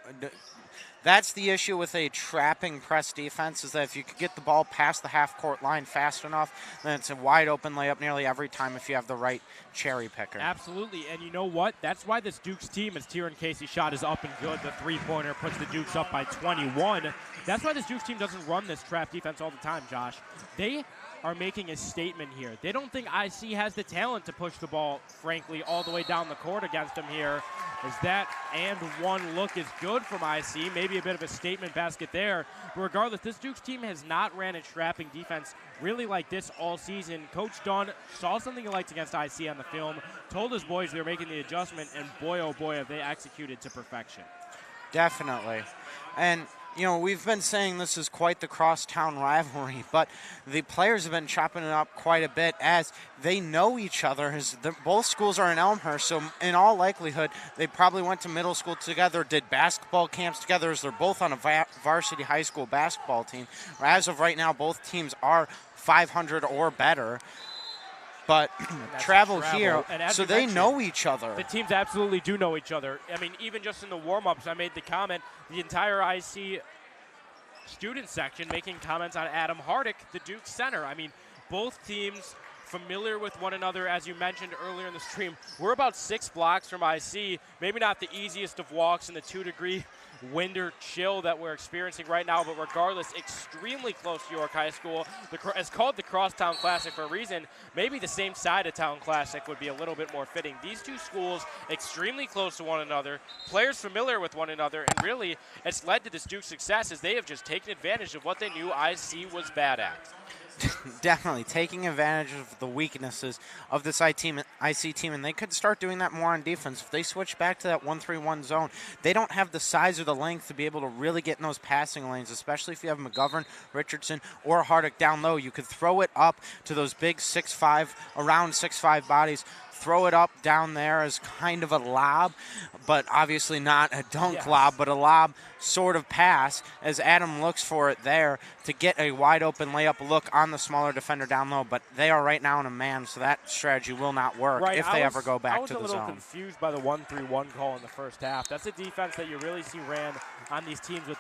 Speaker 2: That's the issue with a trapping press defense, is that if you could get the ball past the half-court line fast enough, then it's a wide-open layup nearly every time if you have the right cherry picker.
Speaker 1: Absolutely, and you know what? That's why this Dukes team, as Tyron Casey shot is up and good, the three-pointer puts the Dukes up by 21. That's why this Dukes team doesn't run this trap defense all the time, Josh. They are making a statement here. They don't think IC has the talent to push the ball, frankly, all the way down the court against them here. As that and one look is good from IC. Maybe a bit of a statement basket there. But regardless, this Dukes team has not ran a trapping defense really like this all season. Coach Dunn saw something he liked against IC on the film, told his boys they were making the adjustment, and boy, oh boy, have they executed to perfection. Definitely.
Speaker 2: And you know, we've been saying this is quite the crosstown rivalry, but the players have been chopping it up quite a bit as they know each other. Both schools are in Elmhurst, so in all likelihood, they probably went to middle school together, did basketball camps together, as they're both on a varsity high school basketball team. As of right now, both teams are 500 or better. But travel here, so they know each other.
Speaker 1: The teams absolutely do know each other. I mean, even just in the warm-ups, I made the comment, the entire IC student section making comments on Adam Hardick, the Duke center. I mean, both teams familiar with one another, as you mentioned earlier in the stream. We're about 6 blocks from IC, maybe not the easiest of walks in the 2-degree winter chill that we're experiencing right now, but regardless, extremely close to York High School. It's called the Crosstown Classic for a reason. Maybe the same side of Town Classic would be a little bit more fitting. These two schools extremely close to one another, players familiar with one another, and really it's led to this Duke success as they have just taken advantage of what they knew IC was bad at.
Speaker 2: Definitely taking advantage of the weaknesses of this IC team, and they could start doing that more on defense. If they switch back to that 1-3-1 zone, they don't have the size or the length to be able to really get in those passing lanes, especially if you have McGovern, Richardson, or Hardick down low. You could throw it up to those big 6'5", around 6'5" bodies, throw it up down there as kind of a lob, but obviously not a dunk lob, but a lob sort of pass as Adam looks for it there to get a wide open layup look on the smaller defender down low. But they are right now in a man, so that strategy will not work if they ever go back to the zone.
Speaker 1: I was a little confused by the 1-3-1 call in the first half. That's a defense that you really see ran on these teams with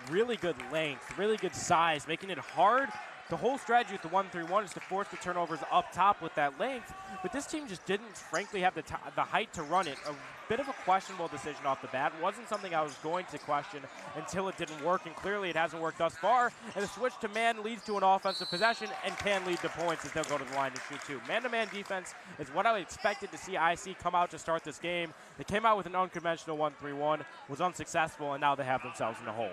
Speaker 1: really good length, really good size, making it hard. The whole strategy with the 1-3-1 is to force the turnovers up top with that length, but this team just didn't, frankly, have the height to run it. A bit of a questionable decision off the bat. Wasn't something I was going to question until it didn't work, and clearly it hasn't worked thus far. And the switch to man leads to an offensive possession and can lead to points as they'll go to the line to shoot too. Man-to-man defense is what I expected to see IC come out to start this game. They came out with an unconventional 1-3-1, was unsuccessful, and now they have themselves in the hole.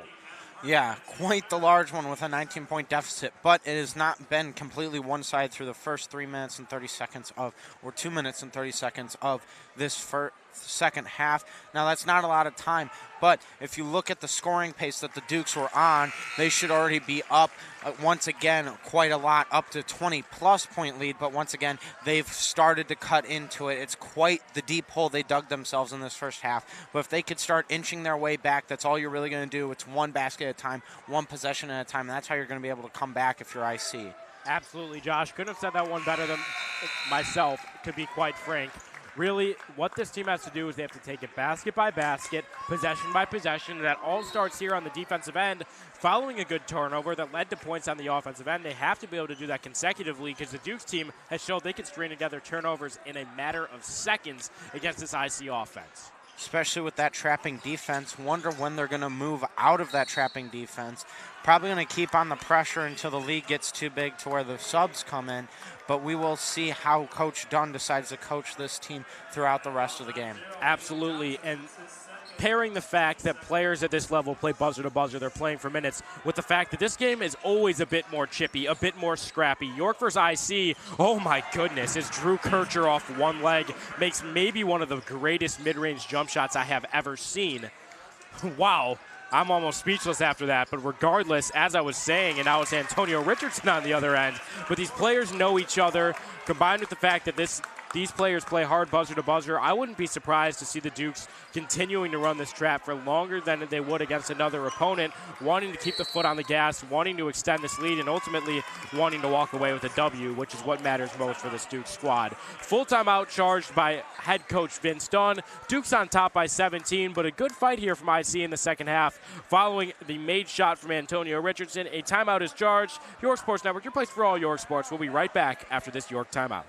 Speaker 2: Yeah, quite the large one with a 19-point deficit, but it has not been completely one-sided through the first 3 minutes and 30 seconds of, or 2 minutes and 30 seconds of this second half. Now, that's not a lot of time, but if you look at the scoring pace that the Dukes were on, they should already be up once again quite a lot, up to 20-plus point lead, but once again, they've started to cut into it. It's quite the deep hole they dug themselves in this first half, but if they could start inching their way back, that's all you're really going to do. It's one basket at a time, one possession at a time, and that's how you're going to be able to come back if you're IC.
Speaker 1: Absolutely, Josh. Couldn't have said that one better than myself, to be quite frank. Really, what this team has to do is they have to take it basket by basket, possession by possession. That all starts here on the defensive end. Following a good turnover that led to points on the offensive end, they have to be able to do that consecutively because the Dukes team has showed they can string together turnovers in a matter of seconds against this IC offense.
Speaker 2: Especially with that trapping defense. Wonder when they're going to move out of that trapping defense. probably going to keep on the pressure until the lead gets too big to where the subs come in. But we will see how Coach Dunn decides to coach this team throughout the rest of the game.
Speaker 1: Absolutely. And pairing the fact that players at this level play buzzer to buzzer, they're playing for minutes, with the fact that this game is always a bit more chippy, a bit more scrappy. York versus IC, oh my goodness, as Drew Kircher off one leg makes maybe one of the greatest mid-range jump shots I have ever seen. Wow. I'm almost speechless after that, but regardless, as I was saying, and now it's Antonio Richardson on the other end, but these players know each other, combined with the fact that these players play hard buzzer to buzzer, I wouldn't be surprised to see the Dukes continuing to run this trap for longer than they would against another opponent, wanting to keep the foot on the gas, wanting to extend this lead, and ultimately wanting to walk away with a W, which is what matters most for this Dukes squad. Full timeout charged by head coach Vince Dunn. Dukes on top by 17, but a good fight here from IC in the second half. Following the made shot from Antonio Richardson, a timeout is charged. York Sports Network, your place for all York sports. We'll be right back after this York timeout.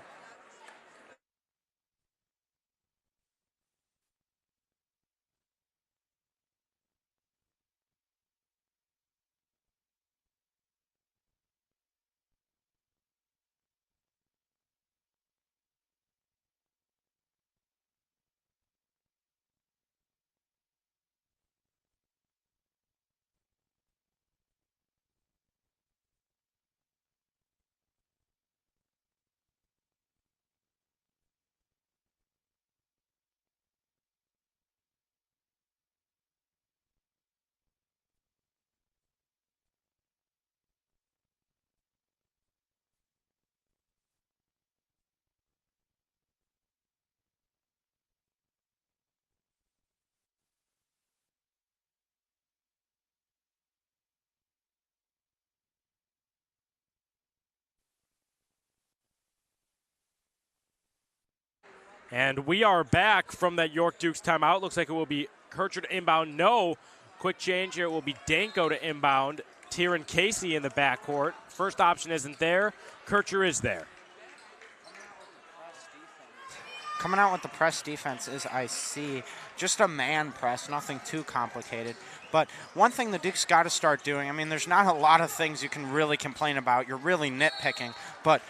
Speaker 1: And we are back from that York Dukes timeout. Looks like it will be Kircher to inbound. No. Quick change here. It will be Danko to inbound. Tyron Casey in the backcourt. First option isn't there. Kircher is there.
Speaker 2: Coming out with the press defense is IC. Just a man press, nothing too complicated. But one thing the Dukes got to start doing, I mean, there's not a lot of things you can really complain about. You're really nitpicking. But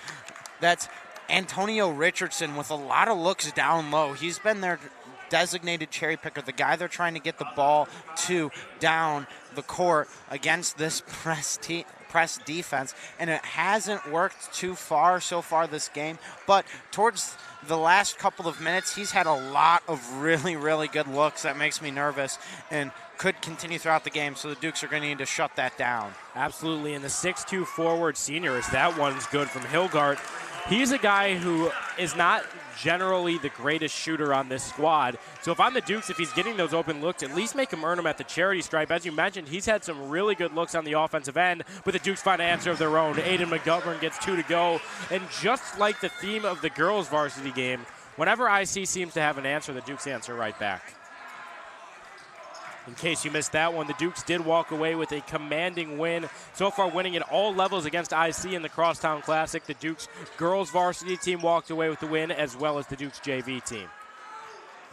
Speaker 2: that's Antonio Richardson with a lot of looks down low. He's been their designated cherry picker, the guy they're trying to get the ball to down the court against this press defense. And it hasn't worked too far so far this game. But towards the last couple of minutes, he's had a lot of really, really good looks. That makes me nervous and could continue throughout the game, so the Dukes are going to need to shut that down.
Speaker 1: Absolutely, and the 6'2 forward senior, as that one's good from Hilgart. He's a guy who is not generally the greatest shooter on this squad. So if I'm the Dukes, if he's getting those open looks, at least make him earn them at the charity stripe. As you mentioned, he's had some really good looks on the offensive end, but the Dukes find an answer of their own. Aiden McGovern gets 2 to go. And just like the theme of the girls' varsity game, whenever IC seems to have an answer, the Dukes answer right back. In case you missed that one, the Dukes did walk away with a commanding win. So far winning at all levels against IC in the Crosstown Classic. The Dukes girls varsity team walked away with the win, as well as the Dukes JV team.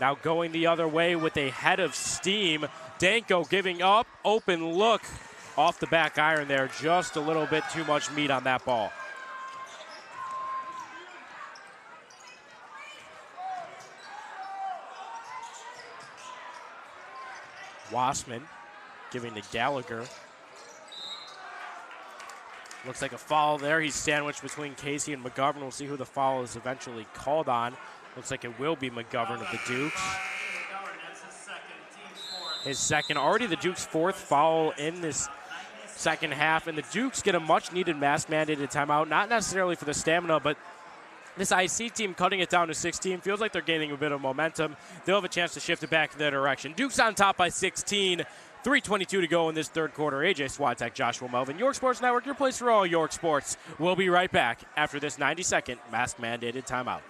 Speaker 1: Now going the other way with a head of steam. Danko giving up, open look off the back iron there. Just a little bit too much meat on that ball. Wassman giving to Gallagher. Looks like a foul there. He's sandwiched between Casey and McGovern. We'll see who the foul is eventually called on. Looks like it will be McGovern of the Dukes. His second, already the Dukes' fourth foul in this second half. And the Dukes get a much-needed mask-mandated timeout, not necessarily for the stamina, but this IC team cutting it down to 16 feels like they're gaining a bit of momentum. They'll have a chance to shift it back in their direction. Dukes on top by 16. 3:22 to go in this third quarter. AJ Swatek, Joshua Melvin, York Sports Network, your place for all York sports. We'll be right back after this 90-second mask-mandated timeout.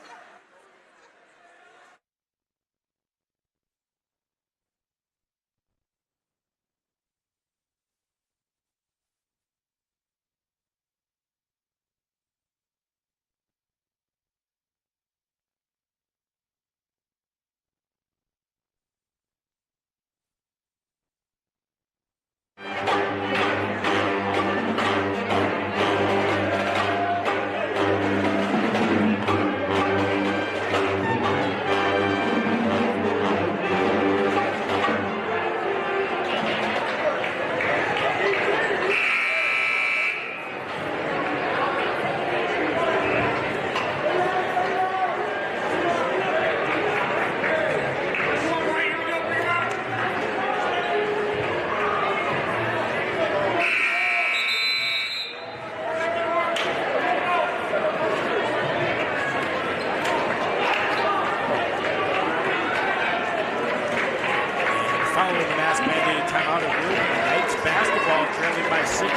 Speaker 1: following the mask-mandated timeout of Knights basketball, trailing by 16.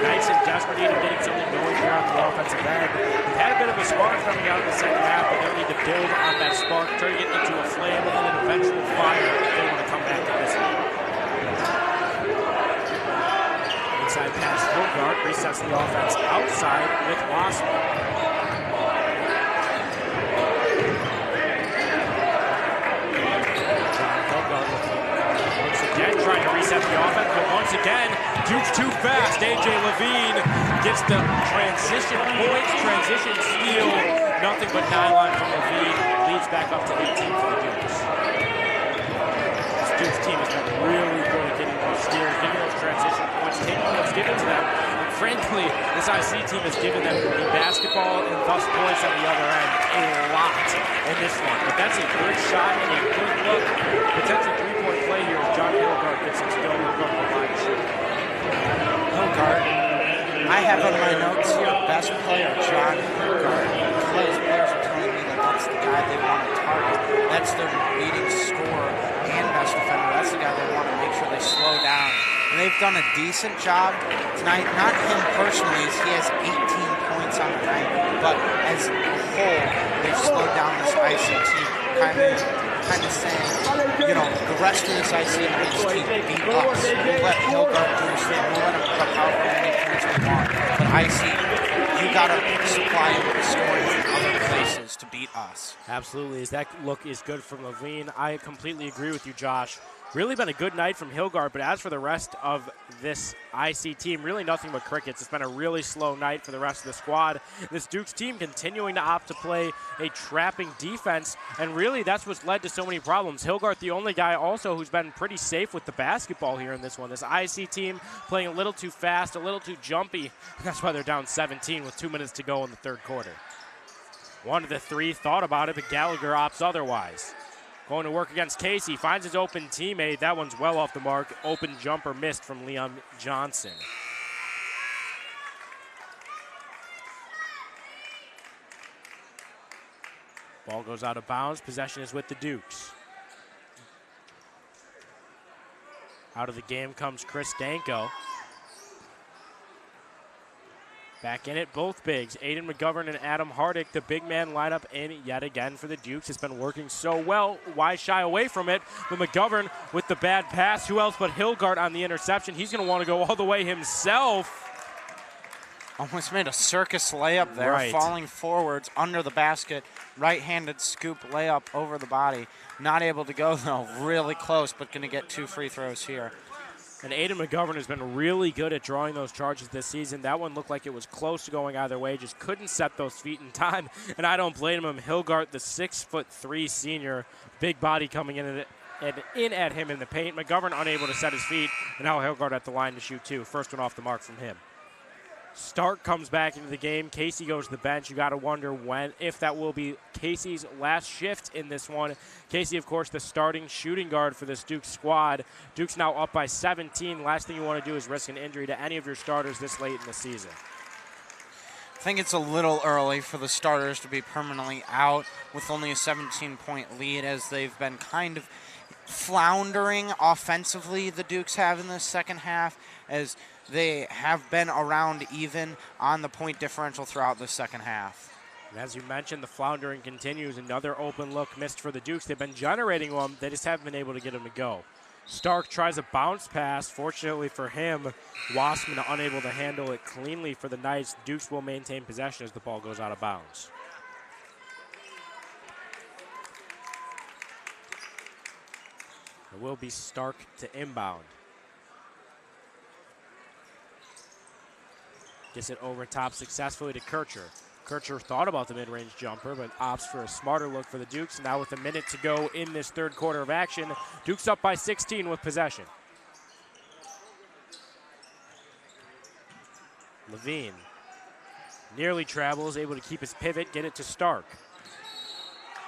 Speaker 1: Knights in desperate need of getting something going here on the offensive end. They've had a bit of a spark coming out in the second half, but they'll need to build on that spark, turning it into a flame and an eventual fire if they want to come back to this one. Inside pass, Hilgard resets the offense outside with Wassman. Again, trying to reset the offense, but once again, Duke's too fast. AJ Levine gets the transition points, transition steal. Nothing but nylon from Levine. Leads back up to 18 for the Dukes. This Dukes team has been really good at getting those steals, getting those transition points, taking what's given to them. And frankly, this IC team has given them the basketball and thus points on the other end a lot in this one. But that's a good shot and a good look. Potential three-point play here as John Hilgard gets it to go. Hilgard will line shoot.
Speaker 2: Hilgard, I have on my notes here, best player, John Hilgard. Because players are telling me that that's the guy they want to target. That's their leading scorer and best defender. That's the guy they want to make sure they slow down. And they've done a decent job tonight. Not him personally, as he has 18 points on the night. But as a whole, they've slowed down this IC team. Kind of saying, you know, the rest of this IC team beat us. We let Hilgard do his thing. We let him put up however many points we want. But IC, you got to supply him with scoring from other places to beat us.
Speaker 1: Absolutely. That look is good from Levine. I completely agree with you, Josh. Really been a good night from Hilgard, but as for the rest of this IC team, really nothing but crickets. It's been a really slow night for the rest of the squad. This Dukes team continuing to opt to play a trapping defense, and really that's what's led to so many problems. Hilgard, the only guy also who's been pretty safe with the basketball here in this one. This IC team playing a little too fast, a little too jumpy. That's why they're down 17 with 2 minutes to go in the third quarter. One of the three thought about it, but Gallagher opts otherwise. Going to work against Casey, finds his open teammate. That one's well off the mark. Open jumper missed from Liam Johnson. Ball goes out of bounds. Possession is with the Dukes. Out of the game comes Chris Danko. Back in it, both bigs, Aiden McGovern and Adam Hardick, the big man lineup in yet again for the Dukes. It's been working so well. Why shy away from it? But McGovern with the bad pass. Who else but Hilgard on the interception? He's going to want to go all the way himself.
Speaker 2: Almost made a circus layup there,
Speaker 1: right.
Speaker 2: Falling forwards under the basket. Right-handed scoop layup over the body. Not able to go, though. Really close, but going to get 2 free throws here.
Speaker 1: And Aiden McGovern has been really good at drawing those charges this season. That one looked like it was close to going either way, just couldn't set those feet in time. And I don't blame him. Hilgard, the 6'3" senior, big body coming in at him in the paint. McGovern unable to set his feet, and now Hilgard at the line to shoot two. First one off the mark from him. Stark comes back into the game. Casey goes to the bench. You got to wonder if that will be Casey's last shift in this one. Casey, of course, the starting shooting guard for this Duke squad. Duke's now up by 17. Last thing you want to do is risk an injury to any of your starters this late in the season.
Speaker 2: I think it's a little early for the starters to be permanently out with only a 17-point lead, as they've been kind of floundering offensively, the Dukes have in the second half, as they have been around even on the point differential throughout the second half.
Speaker 1: And as you mentioned, the floundering continues. Another open look missed for the Dukes. They've been generating them. They just haven't been able to get them to go. Stark tries a bounce pass. Fortunately for him, Wassman unable to handle it cleanly for the Knights. Dukes will maintain possession as the ball goes out of bounds. It will be Stark to inbound. Gets it over top successfully to Kircher. Kircher thought about the mid-range jumper, but opts for a smarter look for the Dukes. Now with a minute to go in this third quarter of action, Dukes up by 16 with possession. Levine nearly travels, able to keep his pivot, get it to Stark.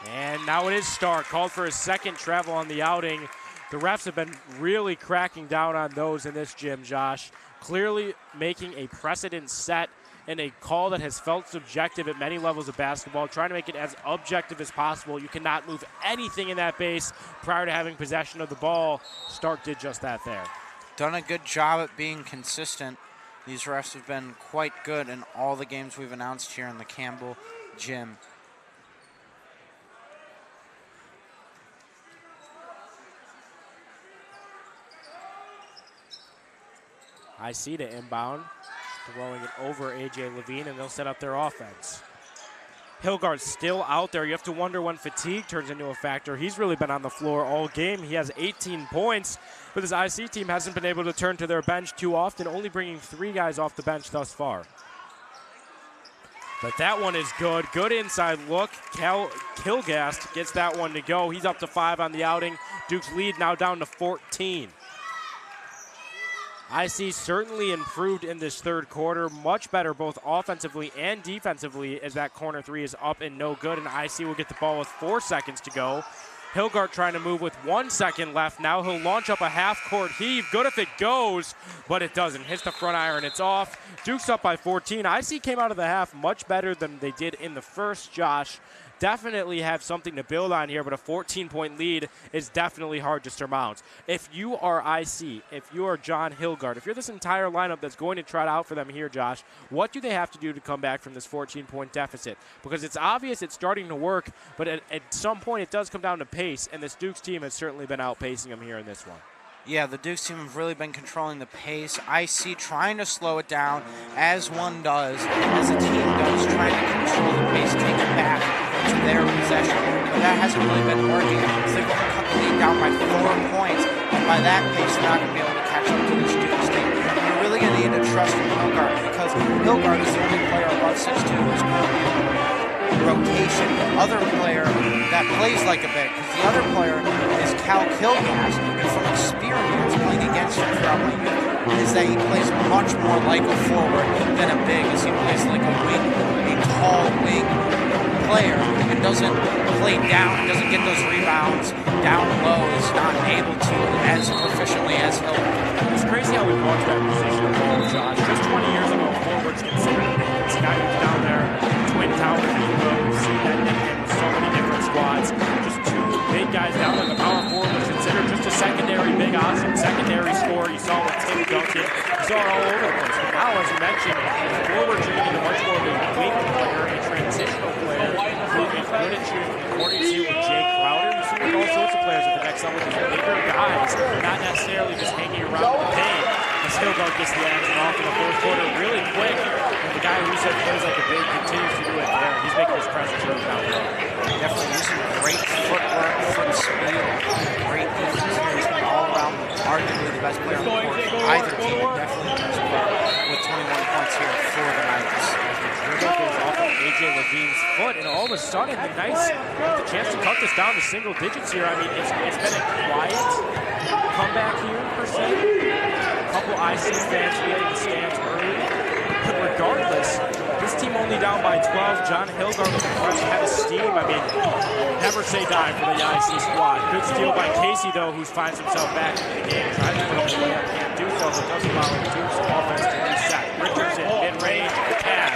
Speaker 1: And now it is Stark, called for his second travel on the outing. The refs have been really cracking down on those in this gym, Josh. Clearly making a precedent set and a call that has felt subjective at many levels of basketball, trying to make it as objective as possible. You cannot move anything in that base prior to having possession of the ball. Stark did just that there.
Speaker 2: Done a good job at being consistent. These refs have been quite good in all the games we've announced here in the Campbell Gym.
Speaker 1: IC to inbound, throwing it over A.J. Levine, and they'll set up their offense. Hilgard's still out there. You have to wonder when fatigue turns into a factor. He's really been on the floor all game. He has 18 points, but this IC team hasn't been able to turn to their bench too often, only bringing 3 guys off the bench thus far. But that one is good. Good inside look. Kilgast gets that one to go. He's up to 5 on the outing. Duke's lead now down to 14. IC certainly improved in this third quarter, much better both offensively and defensively as that corner 3 is up and no good, and IC will get the ball with 4 seconds to go. Hilgard trying to move with 1 second left. Now he'll launch up a half-court heave. Good if it goes, but it doesn't. Hits the front iron. It's off. Duke's up by 14. IC came out of the half much better than they did in the first, Josh. Definitely have something to build on here, but a 14-point lead is definitely hard to surmount. If you are IC, if you are John Hilgard, if you're this entire lineup that's going to try it out for them here, Josh, what do they have to do to come back from this 14-point deficit? Because it's obvious it's starting to work, but at some point it does come down to pace, and this Dukes team has certainly been outpacing them here in this one.
Speaker 2: Yeah, the Dukes team have really been controlling the pace. IC trying to slow it down, as one does, as a team does, trying to control the pace, take it back to their possession. But that hasn't really been working. They've cut the lead down by 4 points, and by that pace, they're not going to be able to catch up to this Dukes team. And you're really going to need to trust in Hilgard, because Hilgard is the only player above 6'2" who's currently in rotation. The other player that plays like a big, because the other player is Cal Kilgast, and from experience playing against him throughout my youth, is that he plays much more like a forward than a big, as he plays like a wing, a tall wing player, and doesn't play down, doesn't get those rebounds down low, is not able to as proficiently as Hilgard.
Speaker 1: It's crazy how we watch that position of ball, Josh. Just 20 years ago, forwards considered this guy who's down there, Twin Tower, we've seen that in so many different squads. Just 2 big guys down there. The power forward was considered just a secondary big awesome secondary scorer. You saw with Tim Duncan. You saw it all over the place. But now, as you mentioned, forwards are getting much more of a wing player, a transitional player who is good at shooting. According to you with Jay Crowder, you see with all sorts of players at the next level, these bigger guys, not necessarily just hanging around the paint. Hilgard gets the action off in the fourth quarter really quick. And the guy who said plays like a big continues to do it there. He's making his presence really down low.
Speaker 2: Definitely using great footwork, foot speed, great defense here. He's been all around, arguably the best player on the court for either team, and definitely the best player with 21 points here for the Knights.
Speaker 1: Dribble goes off of A.J. Levine's foot, and all of a sudden the Knights get the chance to cut this down to single digits here. I mean, it's been a quiet comeback here, per se. A couple IC fans leading the stands early. But regardless, this team only down by 12. John Hilgard with a fresh head of steam. I mean, never say die for the IC squad. Good steal by Casey, though, who finds himself back in the game. Tries to put up a layup, can't do so, but does allow Duke's offense to reset. Richardson, mid-range, cash.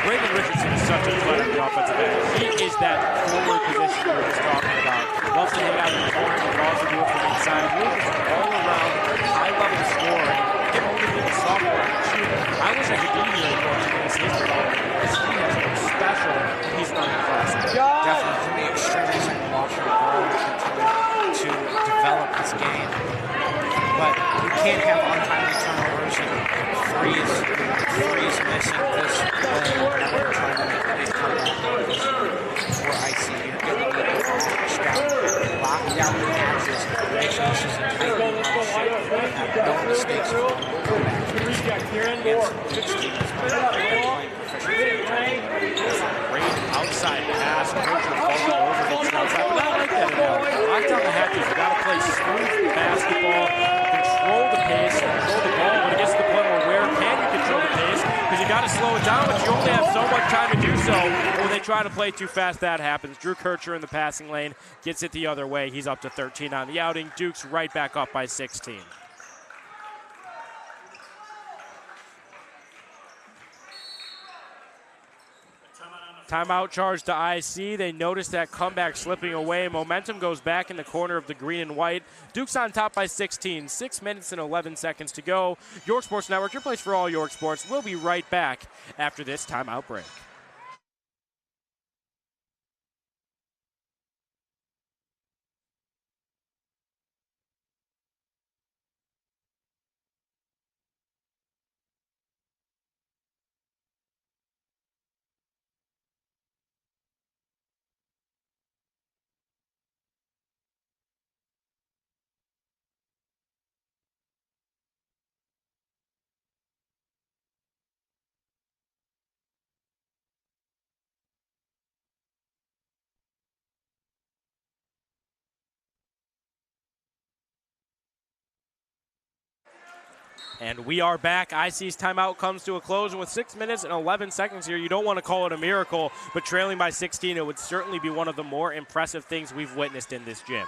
Speaker 1: Reagan Richardson is such a threat on the offensive end. He is that forward position we were just talking about. Loves to hang out in the corner, but also do it from inside. Really just all around, high-level scoring. Him only being a sophomore and shooter. I wish I could be here and watch this history because he has been special. He's not impressive.
Speaker 2: Definitely to be extremely excited to watch him grow and continue to develop his game. But you can't have untimely turnovers and threes missing this play whenever you're trying to make a big comeback. For IC, you're going to need to push down, lock down the matches, make sure this is a tight run shit, have no mistakes for the comeback. Against Duke's team as well. Playing proficiency.
Speaker 1: Great outside pass. Borchers falling over gets the outside. But I like that anymore. Lock down the hatches. You got to play smooth basketball, control the pace, control the ball. When it gets to the point where can you control the pace? Because you got to slow it down, but you only have so much time to do so. When they try to play too fast, that happens. Drew Kircher in the passing lane gets it the other way. He's up to 13 on the outing. Duke's right back up by 16. Timeout charge to IC. They notice that comeback slipping away. Momentum goes back in the corner of the green and white. Duke's on top by 16. 6 minutes and 11 seconds to go. York Sports Network, your place for all York sports. We'll be right back after this timeout break. And we are back. IC's timeout comes to a close, and with 6 minutes and 11 seconds here, you don't want to call it a miracle, but trailing by 16, it would certainly be one of the more impressive things we've witnessed in this gym.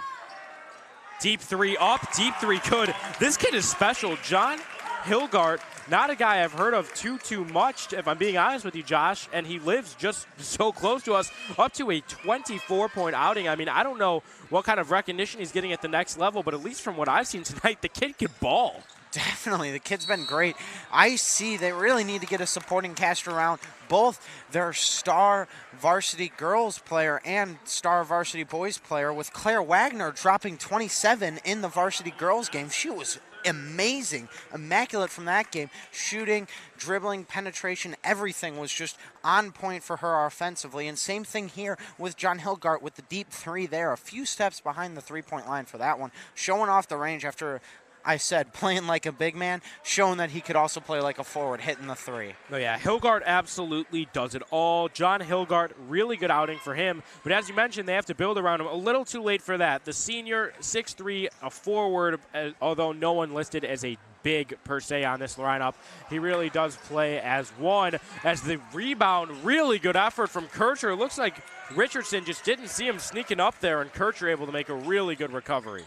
Speaker 1: Deep three up, deep three good. This kid is special. John Hilgart, not a guy I've heard of too much, if I'm being honest with you, Josh, and he lives just so close to us, up to a 24-point outing. I mean, I don't know what kind of recognition he's getting at the next level, but at least from what I've seen tonight, the kid can ball.
Speaker 2: Definitely. The kid's been great. IC, they really need to get a supporting cast around both their star varsity girls player and star varsity boys player, with Claire Wagner dropping 27 in the varsity girls game. She was amazing, immaculate from that game. Shooting, dribbling, penetration, everything was just on point for her offensively. And same thing here with John Hilgart with the deep three there. A few steps behind the three-point line for that one. Showing off the range after, I said, playing like a big man, showing that he could also play like a forward, hitting the three.
Speaker 1: Oh yeah, Hilgart absolutely does it all. John Hilgart, really good outing for him. But as you mentioned, they have to build around him. A little too late for that. The senior, 6'3", a forward, although no one listed as a big per se on this lineup. He really does play as one. As the rebound, really good effort from Kircher. It looks like Richardson just didn't see him sneaking up there, and Kircher able to make a really good recovery.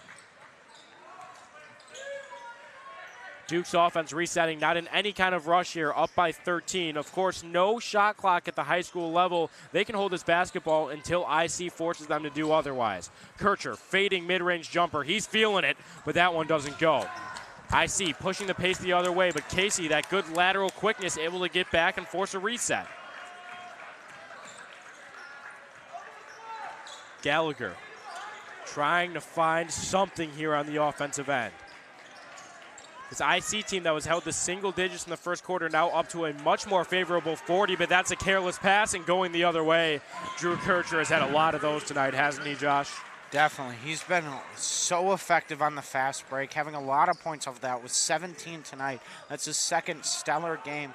Speaker 1: Duke's offense resetting, not in any kind of rush here, up by 13. Of course, no shot clock at the high school level. They can hold this basketball until IC forces them to do otherwise. Kircher, fading mid-range jumper. He's feeling it, but that one doesn't go. IC pushing the pace the other way, but Casey, that good lateral quickness, able to get back and force a reset. Gallagher trying to find something here on the offensive end. This IC team that was held to single digits in the first quarter now up to a much more favorable 40, but that's a careless pass and going the other way. Drew Kircher has had a lot of those tonight, hasn't he, Josh?
Speaker 2: Definitely. He's been so effective on the fast break, having a lot of points off that with 17 tonight. That's his second stellar game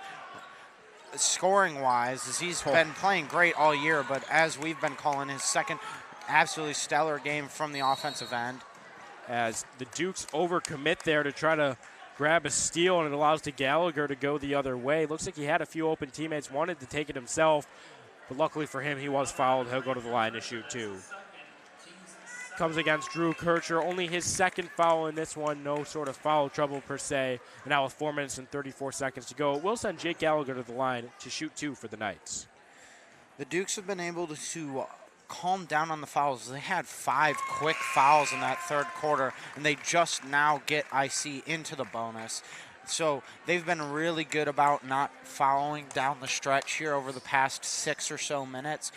Speaker 2: scoring-wise, as he's been playing great all year, but as we've been calling, his second absolutely stellar game from the offensive end.
Speaker 1: As the Dukes overcommit there to try to grab a steal, and it allows to Gallagher to go the other way. Looks like he had a few open teammates, wanted to take it himself, but luckily for him, he was fouled. He'll go to the line to shoot two. Comes against Drew Kircher, only his second foul in this one, no sort of foul trouble per se. And now with 4 minutes and 34 seconds to go, we'll send Jake Gallagher to the line to shoot two for the Knights.
Speaker 2: The Dukes have been able to calm down on the fouls. They had 5 quick fouls in that third quarter, and they just now get IC into the bonus. So they've been really good about not fouling down the stretch here over the past 6 or so minutes,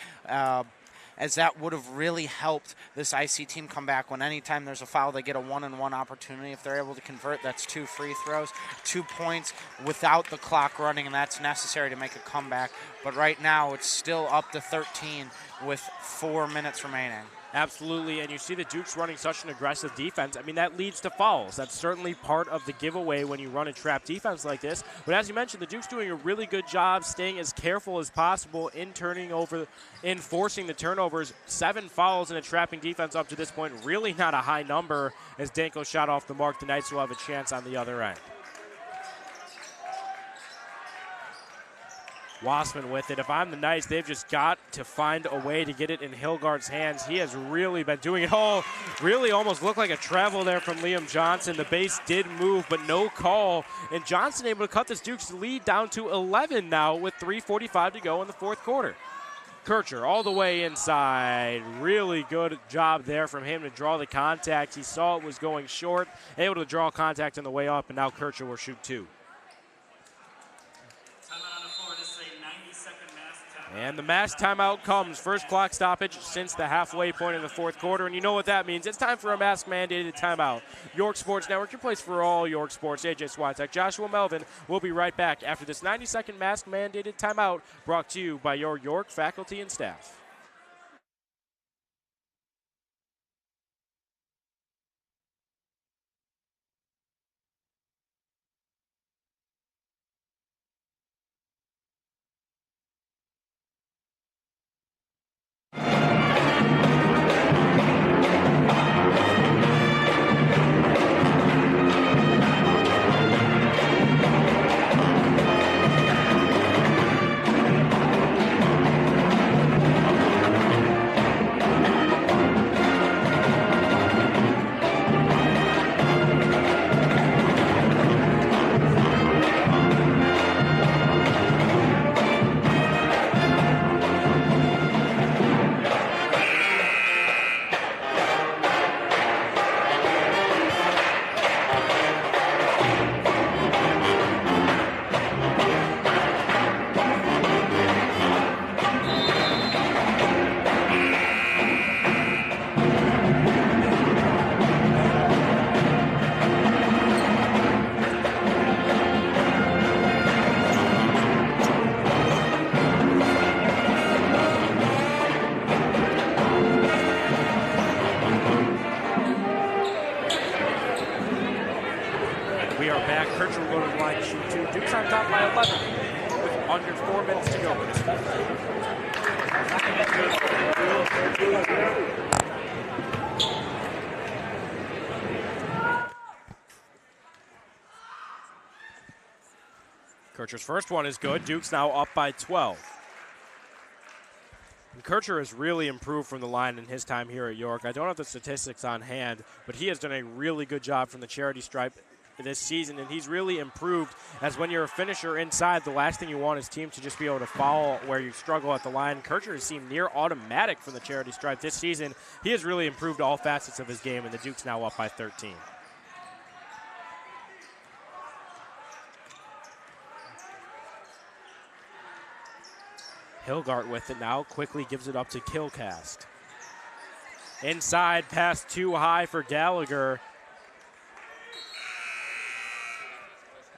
Speaker 2: as that would have really helped this IC team come back. When anytime there's a foul, they get a one-on-one opportunity. If they're able to convert, that's 2 free throws, 2 points without the clock running, and that's necessary to make a comeback. But right now, it's still up to 13 with 4 minutes remaining.
Speaker 1: Absolutely, and you see the Dukes running such an aggressive defense. I mean, that leads to fouls. That's certainly part of the giveaway when you run a trap defense like this. But as you mentioned, the Dukes doing a really good job staying as careful as possible in forcing the turnovers. 7 fouls in a trapping defense up to this point. Really not a high number as Danko shot off the mark. The Knights will have a chance on the other end. Wassman with it. If I'm the Knights, they've just got to find a way to get it in Hilgart's hands. He has really been doing it all. Really almost looked like a travel there from Liam Johnson. The base did move, but no call. And Johnson able to cut this Dukes lead down to 11 now with 3:45 to go in the fourth quarter. Kircher all the way inside. Really good job there from him to draw the contact. He saw it was going short, able to draw contact on the way up, and now Kircher will shoot 2. And the mass timeout comes. First clock stoppage since the halfway point in the fourth quarter. And you know what that means. It's time for a mask-mandated timeout. York Sports Network, your place for all York sports. AJ Swatek, Joshua Melvin. We'll be right back after this 90-second mask-mandated timeout brought to you by your York faculty and staff. We are back. Kircher will go to the line to shoot 2. Duke's on top by 11 with under 4 minutes to go in this one. Kircher's first one is good. Duke's now up by 12. And Kircher has really improved from the line in his time here at York. I don't have the statistics on hand, but he has done a really good job from the charity stripe this season, and he's really improved, as when you're a finisher inside, the last thing you want is teams to just be able to foul where you struggle at the line. Kircher has seemed near automatic from the charity stripe this season. He has really improved all facets of his game, and the Duke's now up by 13. Hilgart with it now, quickly gives it up to Kilcast. Inside, pass too high for Gallagher.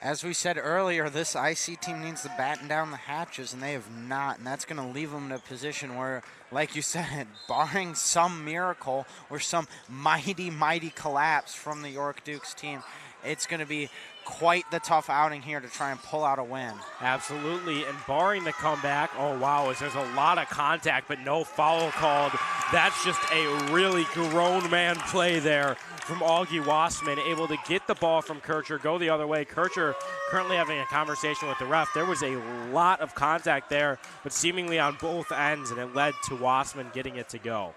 Speaker 2: As we said earlier, this IC team needs to batten down the hatches, and they have not, and that's going to leave them in a position where, like you said, barring some miracle or some mighty, mighty collapse from the York Dukes team, it's going to be quite the tough outing here to try and pull out a win.
Speaker 1: Absolutely, and barring the comeback, oh wow, there's a lot of contact, but no foul called. That's just a really grown man play there from Augie Wassman, able to get the ball from Kircher, go the other way. Kircher currently having a conversation with the ref. There was a lot of contact there, but seemingly on both ends, and it led to Wassman getting it to go.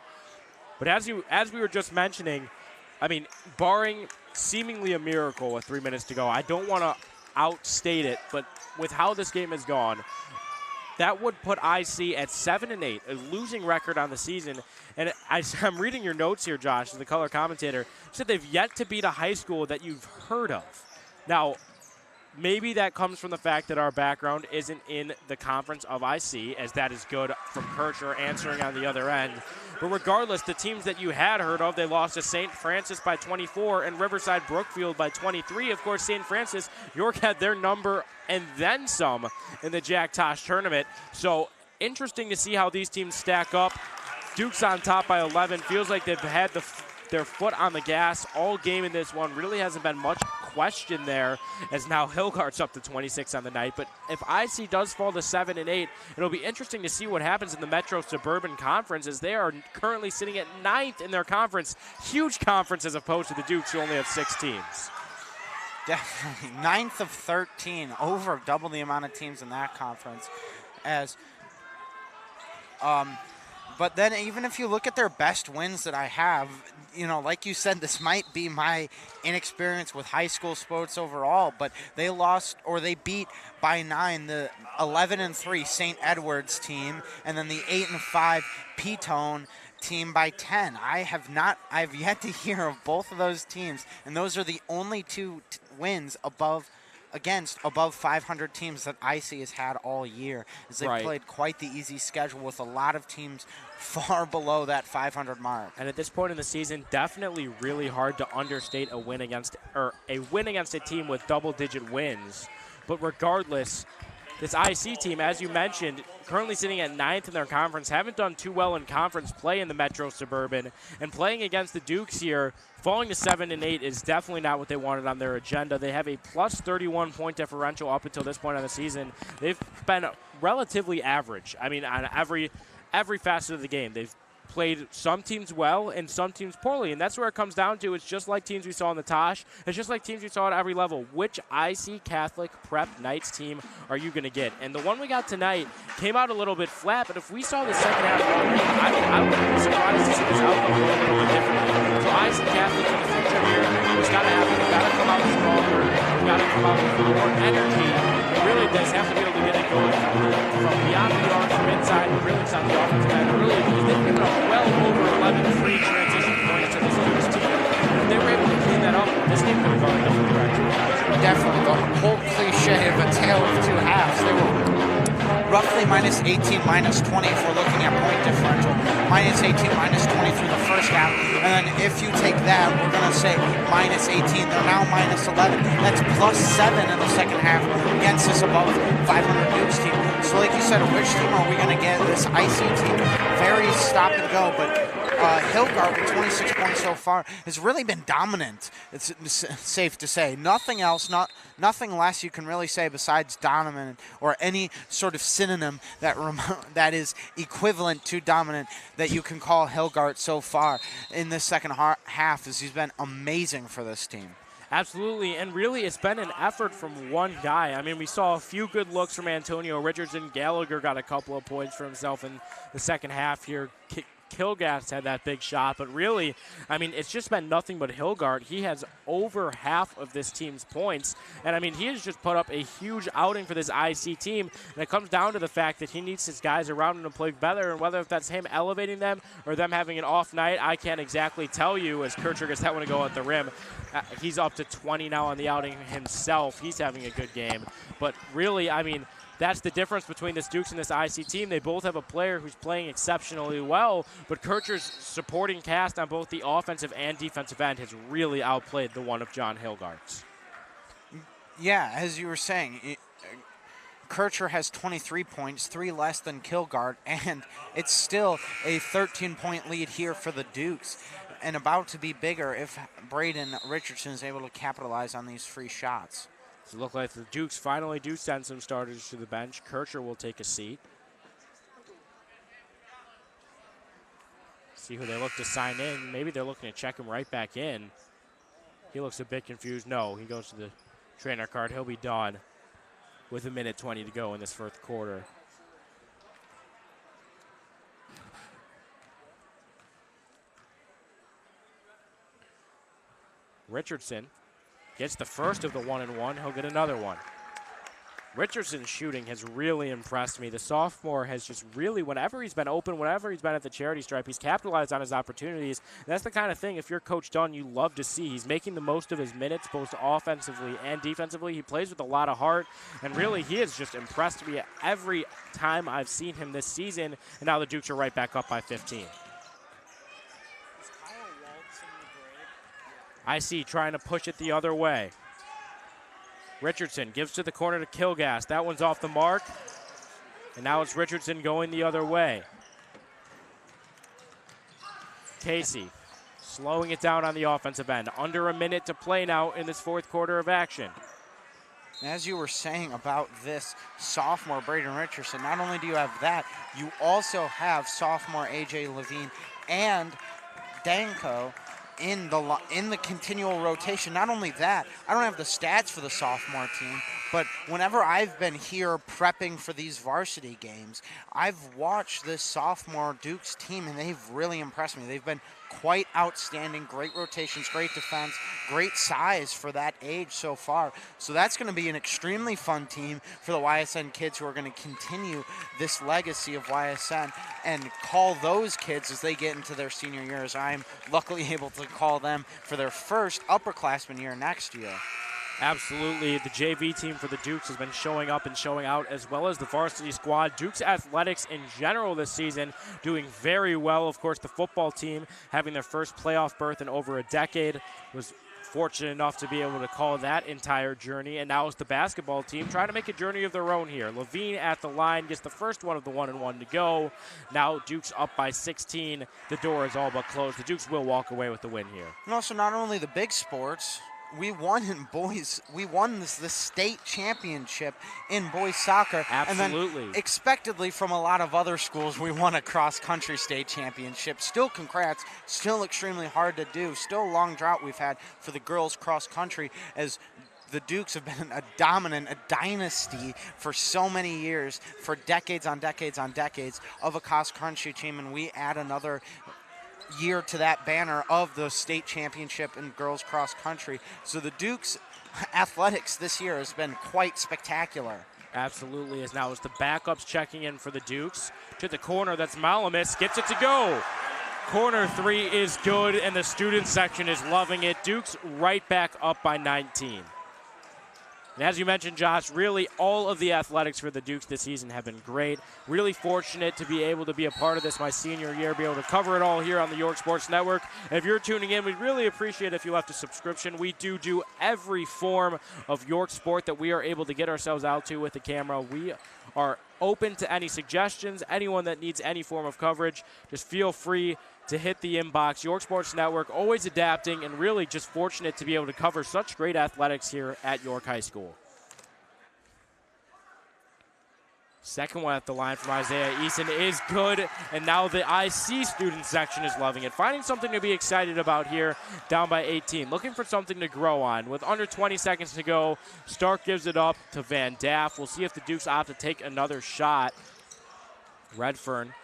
Speaker 1: But as we were just mentioning, I mean, barring seemingly a miracle with 3 minutes to go, I don't want to outstate it, but with how this game has gone, that would put IC at 7-8, a losing record on the season. And I'm reading your notes here, Josh, as the color commentator. You said they've yet to beat a high school that you've heard of. Now, maybe that comes from the fact that our background isn't in the conference of IC, as that is good from Kircher answering on the other end. But regardless, the teams that you had heard of, they lost to St. Francis by 24 and Riverside Brookfield by 23. Of course, St. Francis, York had their number and then some in the Jack Tosh tournament. So interesting to see how these teams stack up. Duke's on top by 11. Feels like they've had their foot on the gas all game in this one. Really hasn't been much question there, as now Hilgart's up to 26 on the night. But if IC does fall to 7-8, it'll be interesting to see what happens in the Metro Suburban Conference, as they are currently sitting at 9th in their conference. Huge conference as opposed to the Dukes, who only have 6 teams.
Speaker 2: Definitely 9th of 13, over double the amount of teams in that conference. As But then even if you look at their best wins that I have, you know, like you said, this might be my inexperience with high school sports overall, but they lost or they beat by 9 the 11-3 St. Edward's team, and then the 8-5 Petone team by 10. I've yet to hear of both of those teams, and those are the only two wins above 500 teams that IC has had all year, as they've played quite the easy schedule with a lot of teams far below that 500 mark.
Speaker 1: And at this point in the season, definitely really hard to understate a win against a team with double-digit wins. But regardless, this IC team, as you mentioned, currently sitting at 9th in their conference, haven't done too well in conference play in the Metro Suburban, and playing against the Dukes here, falling to 7-8 is definitely not what they wanted on their agenda. They have a plus 31 point differential up until this point on the season. They've been relatively average. I mean, on every facet of the game. They've played some teams well and some teams poorly, and that's where it comes down to. It's just like teams we saw in the Tosh. It's just like teams we saw at every level. Which IC Catholic Prep Knights team are you going to get? And the one we got tonight came out a little bit flat, but if we saw the second half, I wouldn't be surprised to see this outcome go a little bit differently. So IC Catholic in the future here, it's got to happen. We've got to come out stronger. We've got to come out with more energy. It really does have to be able to get it going from beyond the arc, from inside, and really on the offensive end. Really, because they've given up well over 11 free transition points to this Dukes team. If they were able to clean that up, this game could have gone a different direction.
Speaker 2: Definitely. The whole cliche of a tale of two halves. They were roughly minus 18, minus 20 if we're looking at point differential. Minus 18, minus 20 through the first half. And then if you take that, we're going to say minus 18. They're now minus 11. That's plus 7 in the second half against this above 500 Dukes team. So like you said, which team are we going to get? This IC team, very stop and go, but Hilgard with 26 points so far has really been dominant. It's safe to say. Nothing else, nothing less you can really say besides dominant or any sort of synonym that is equivalent to dominant that you can call Hilgard so far in this second half, as he's been amazing for this team.
Speaker 1: Absolutely, and really it's been an effort from one guy. I mean, we saw a few good looks from Antonio Richardson. Gallagher got a couple of points for himself in the second half here. Kilgast had that big shot, but really, I mean, it's just been nothing but Hilgard. He has over half of this team's points, and I mean, he has just put up a huge outing for this IC team, and it comes down to the fact that he needs his guys around him to play better, and whether that's him elevating them or them having an off night, I can't exactly tell you, as Kircher gets that one to go at the rim. He's up to 20 now on the outing himself. He's having a good game, but really, I mean, that's the difference between this Dukes and this IC team. They both have a player who's playing exceptionally well, but Kircher's supporting cast on both the offensive and defensive end has really outplayed the one of John Hilgard's.
Speaker 2: Yeah, as you were saying, Kircher has 23 points, 3 less than Kilgard, and it's still a 13-point lead here for the Dukes, and about to be bigger if Braden Richardson is able to capitalize on these free shots.
Speaker 1: So it looks like the Dukes finally do send some starters to the bench. Kircher will take a seat. See who they look to sign in. Maybe they're looking to check him right back in. He looks a bit confused. No, he goes to the trainer card. He'll be done with 1:20 to go in this first quarter. Richardson gets the first of the 1-and-1. He'll get another one. Richardson's shooting has really impressed me. The sophomore has just really, whenever he's been open, whenever he's been at the charity stripe, he's capitalized on his opportunities. And that's the kind of thing, if you're Coach Dunn, you love to see. He's making the most of his minutes, both offensively and defensively. He plays with a lot of heart, and really, he has just impressed me every time I've seen him this season. And now the Dukes are right back up by 15. I see trying to push it the other way. Richardson gives to the corner to Kilgast. That one's off the mark. And now it's Richardson going the other way. Casey slowing it down on the offensive end. Under a minute to play now in this fourth quarter of action.
Speaker 2: As you were saying about this sophomore Braden Richardson, not only do you have that, you also have sophomore A.J. Levine and Danko in the continual rotation. Not only that, I don't have the stats for the sophomore team, but whenever I've been here prepping for these varsity games, I've watched this sophomore Dukes team, and they've really impressed me. They've been quite outstanding, great rotations, great defense, great size for that age so far. So that's going to be an extremely fun team for the YSN kids who are going to continue this legacy of YSN and call those kids as they get into their senior years. I'm luckily able to call them for their first upperclassman year next year.
Speaker 1: Absolutely. The JV team for the Dukes has been showing up and showing out, as well as the varsity squad. Dukes athletics in general this season doing very well. Of course, the football team having their first playoff berth in over a decade was fortunate enough to be able to call that entire journey. And now it's the basketball team trying to make a journey of their own here. Levine at the line gets the first one of the 1-and-1 to go. Now Dukes up by 16. The door is all but closed. The Dukes will walk away with the win here.
Speaker 2: And also not only the big sports, we won in boys. We won the state championship in boys soccer.
Speaker 1: Absolutely.
Speaker 2: And then expectedly from a lot of other schools, we won a cross-country state championship. Still congrats. Still extremely hard to do. Still a long drought we've had for the girls cross-country, as the Dukes have been a dominant, a dynasty for so many years, for decades on decades on decades of a cross-country team, and we add another year to that banner of the state championship in girls cross country. So the Dukes athletics this year has been quite spectacular.
Speaker 1: Absolutely, as now it's the backups checking in for the Dukes. To the corner, that's Malamis, gets it to go. Corner three is good, and the student section is loving it. Dukes right back up by 19. And as you mentioned, Josh, really all of the athletics for the Dukes this season have been great. Really fortunate to be able to be a part of this my senior year, be able to cover it all here on the York Sports Network. And if you're tuning in, we'd really appreciate it if you left a subscription. We do every form of York sport that we are able to get ourselves out to with the camera. We are open to any suggestions. Anyone that needs any form of coverage, just feel free to hit the inbox. York Sports Network, always adapting, and really just fortunate to be able to cover such great athletics here at York High School. Second one at the line from Isaiah Eason is good, and now the IC student section is loving it. Finding something to be excited about here, down by 18. Looking for something to grow on. With under 20 seconds to go, Stark gives it up to Van Daff. We'll see if the Dukes opt to take another shot. Redfern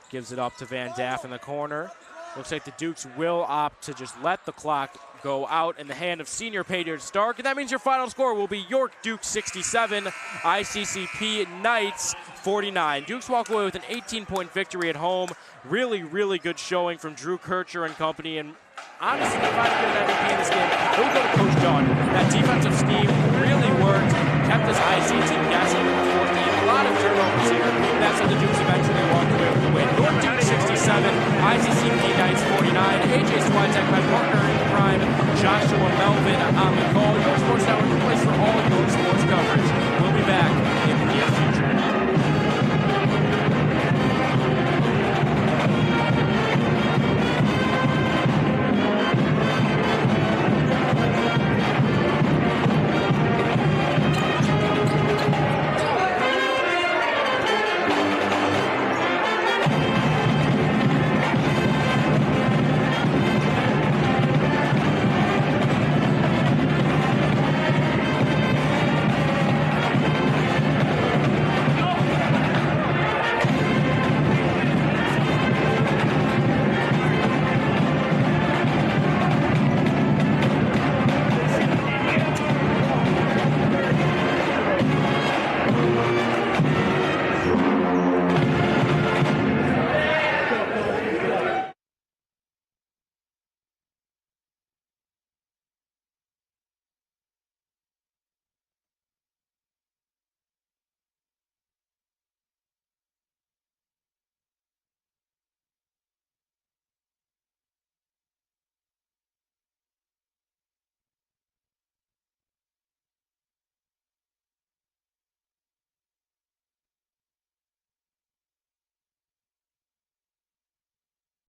Speaker 1: gives it up to Van Daff in the corner. Looks like the Dukes will opt to just let the clock go out in the hand of senior Paydirt Stark. And that means your final score will be York Dukes 67, ICCP Knights 49. Dukes walk away with an 18-point victory at home. Really, really good showing from Drew Kircher and company. And honestly, if I could get MVP in this game, it would go to Coach Dunn. That defensive scheme really worked, kept this IC team guessing for 14. A lot of turnovers here. That's how the Dukes eventually walked away with the win. York Dukes 67, ICCP Knights 49. AJ Switek, my partner in crime, Joshua Melvin on the call. York Sports Network, the place for all York sports coverage. We'll be back